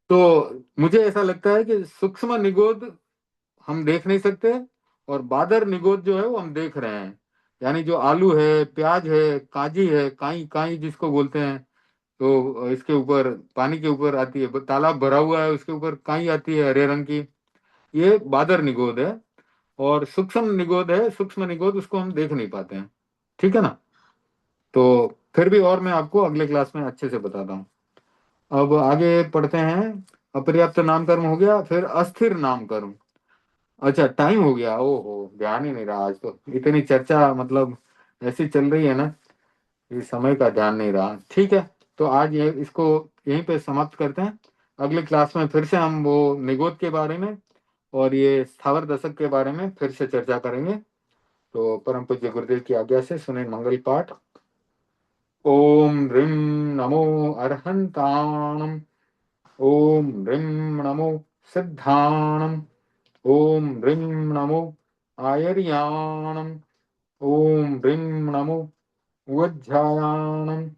तो मुझे ऐसा लगता है कि सूक्ष्म निगोद हम देख नहीं सकते, और बादर निगोद जो है वो हम देख रहे हैं। यानी जो आलू है, प्याज है, काजी है, काई काई जिसको बोलते हैं, तो इसके ऊपर पानी के ऊपर आती है, तालाब भरा हुआ है उसके ऊपर काई आती है हरे रंग की, ये बादर निगोद है। और सूक्ष्म निगोद है, सूक्ष्म निगोद उसको हम देख नहीं पाते हैं। ठीक है ना। तो फिर भी और मैं आपको अगले क्लास में अच्छे से बताता हूँ। अब आगे पढ़ते हैं। अपर्याप्त नाम कर्म हो गया, फिर अस्थिर नाम कर्म। अच्छा, टाइम हो गया, ओहो ध्यान ही नहीं रहा। आज तो इतनी चर्चा मतलब ऐसी चल रही है ना, ये समय का ध्यान नहीं रहा। ठीक है, तो आज ये इसको यहीं पे समाप्त करते हैं। अगले क्लास में फिर से हम वो निगोद के बारे में और ये स्थावर दशक के बारे में फिर से चर्चा करेंगे। तो परम पूज्य गुरुदेव की आज्ञा से सुने मंगल पाठ। ओम ह्रीं नमो अर्हंताणम। ओम ह्रीं नमो सिद्धाणम। ओम ह्रीं नमो आयर्याणम। ओम ह्रीं नमो वज्रायाणम।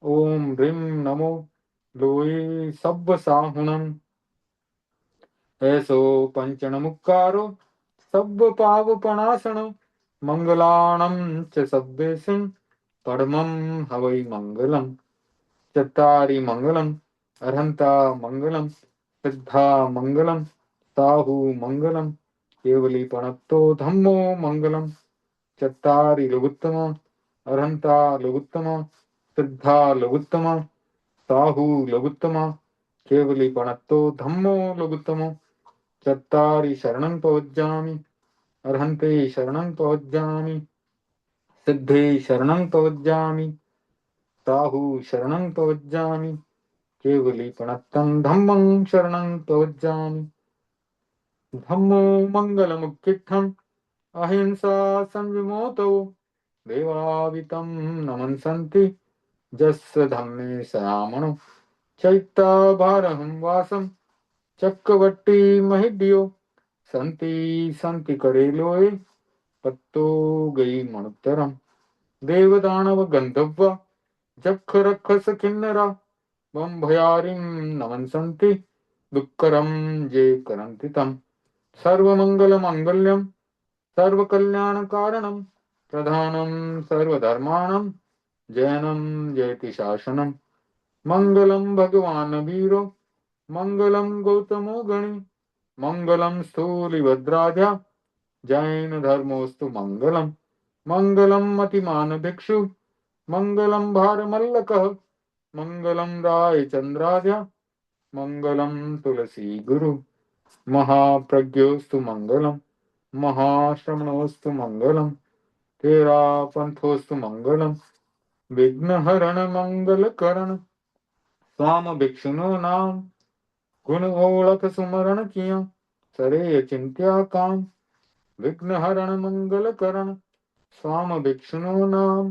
ओम ह्रीं नमो लोये सब्ब साहुणम। ऐसो पंचन मुक्कारो सब्ब पावपणासनो मंगलाणं च सब्बेसिं परमं हवै मंगलम्। चत्तारि मंगलम् अरहन्ता मंगलम् सिद्धा मंगलम् साहु मंगलम् केवली प्रणतो धम्मो मंगलम्। चत्तारि लघुत्तम अरहन्ता लघुत्तम सिद्धा लघुत्तम साहु लघुत्तम केवली प्रणतो धम्मो लघुत्तम। चत्तारि शरणं प्रवज्जामि अर्हन्ते शरणं प्रवज्जामि सिद्धे शरणं प्रवज्जामि साहु शरणं प्रवज्जामि केवली प्रणतं धम्मं शरणं प्रवज्जामि। धम्मो मङ्गलमुक्तिस्थम् अहिंसा संविमोतौ देवावितं नमन्सन्ति यस्य धम्मे सयामणो चैत्ता भारहं वासं चक्रवर्ती महिड्यो संति संति करे लोए पत्तो गई मणुत्तरम। देवदानव गंधर्व जख रक्षस किन्नरा वम भयारिं नमन्सन्ति दुक्करं ये करन्ति तम। सर्वमंगल मांगल्यम सर्वकल्याण कारणम प्रधानम सर्वधर्माणम जैनम जयति शासनम मंगलम भगवान वीरो मंगलम गौतमो गणि मंगलम स्थूलिभद्राजा जैन धर्मोस्तु मंगलम मंगलम मतिमान भिक्षु मंगलम भारमल्लकः मंगलम राय चंद्राजा मंगलम तुलसी गुरु महाप्रज्ञोस्तु मंगलम महाश्रमणोस्तु मंगलम तेरा पंथोस्तु मंगलम विघ्नहरण मंगल करण स्वाम भिक्षुनो नाम गुण ओळख सुमरण किया सरे चिंत्या काम विघ्नहरण मंगल करण स्वाम भिक्षुनो नाम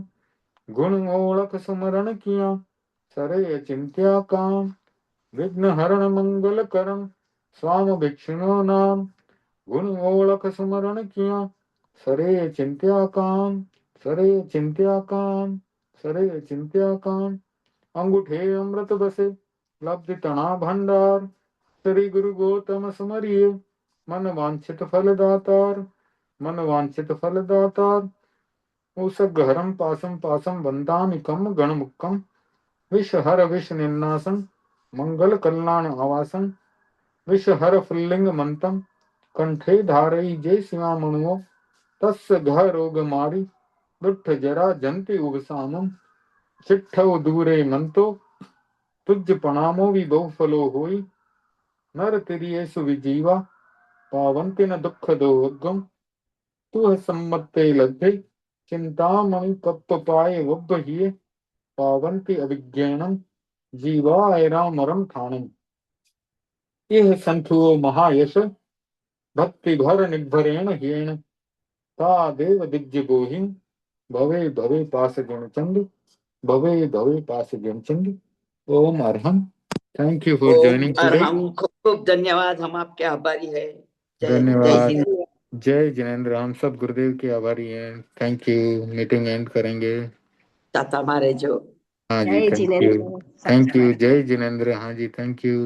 गुण ओळख सुमरण किया सरे चिंत्या काम विघ्नहरण मंगल करण स्वाम भिक्षुनो नाम गुण ओळख सुमरण किया सरे चिंत्या काम सरे चिंत्या काम सरे चिंत्या काम अंगूठे अमृत बसे लब्धि तना भंडार श्री गुरु गौतम सुमरिये मन वांछित फल दातार मन वांछित फल दातार ऊसघरम पासम पासम वंदामिकम गणमुक्कम विष हर विष निन्नासम मंगल कल्याण आवासम विष हर फुल्लिंग मंतम कंठे धारई जय शिवा मणुओ तस्य घ रोग मारी दुष्ट जरा जंति उगसामम चिट्ठव दूरे मंतो तुझ प्रणामो भी बहुफलो होई नर तिरियेसु विजीवा पावंति न दुख दोगम तुह सम्मत्ते लब्धे चिंतामणि कप्प पाए वब्बहिये पावंति अभिज्ञानम जीवाय रामरम ठाणम यह संथुओ महायश भक्ति भर निभरेण ह्येण ता देव दिग्ज बोहिं भवे भवे पास गुणचंद भवे भवे पास गुणचंद ओम अरहम थैंक यू फॉर ओम ज्वाइनिंग टुडे अरहम, खूब खूब धन्यवाद, हम आपके आभारी है। जय जय धन्यवाद हिंद। जय जिनेंद्र हम सब गुरुदेव के आभारी हैं थैंक यू मीटिंग एंड करेंगे ताता मारे जो हाँ जी जय थैंक यू जिनेंद्र थैंक यू सत्सवाई। जय जिनेंद्र हाँ जी थैंक यू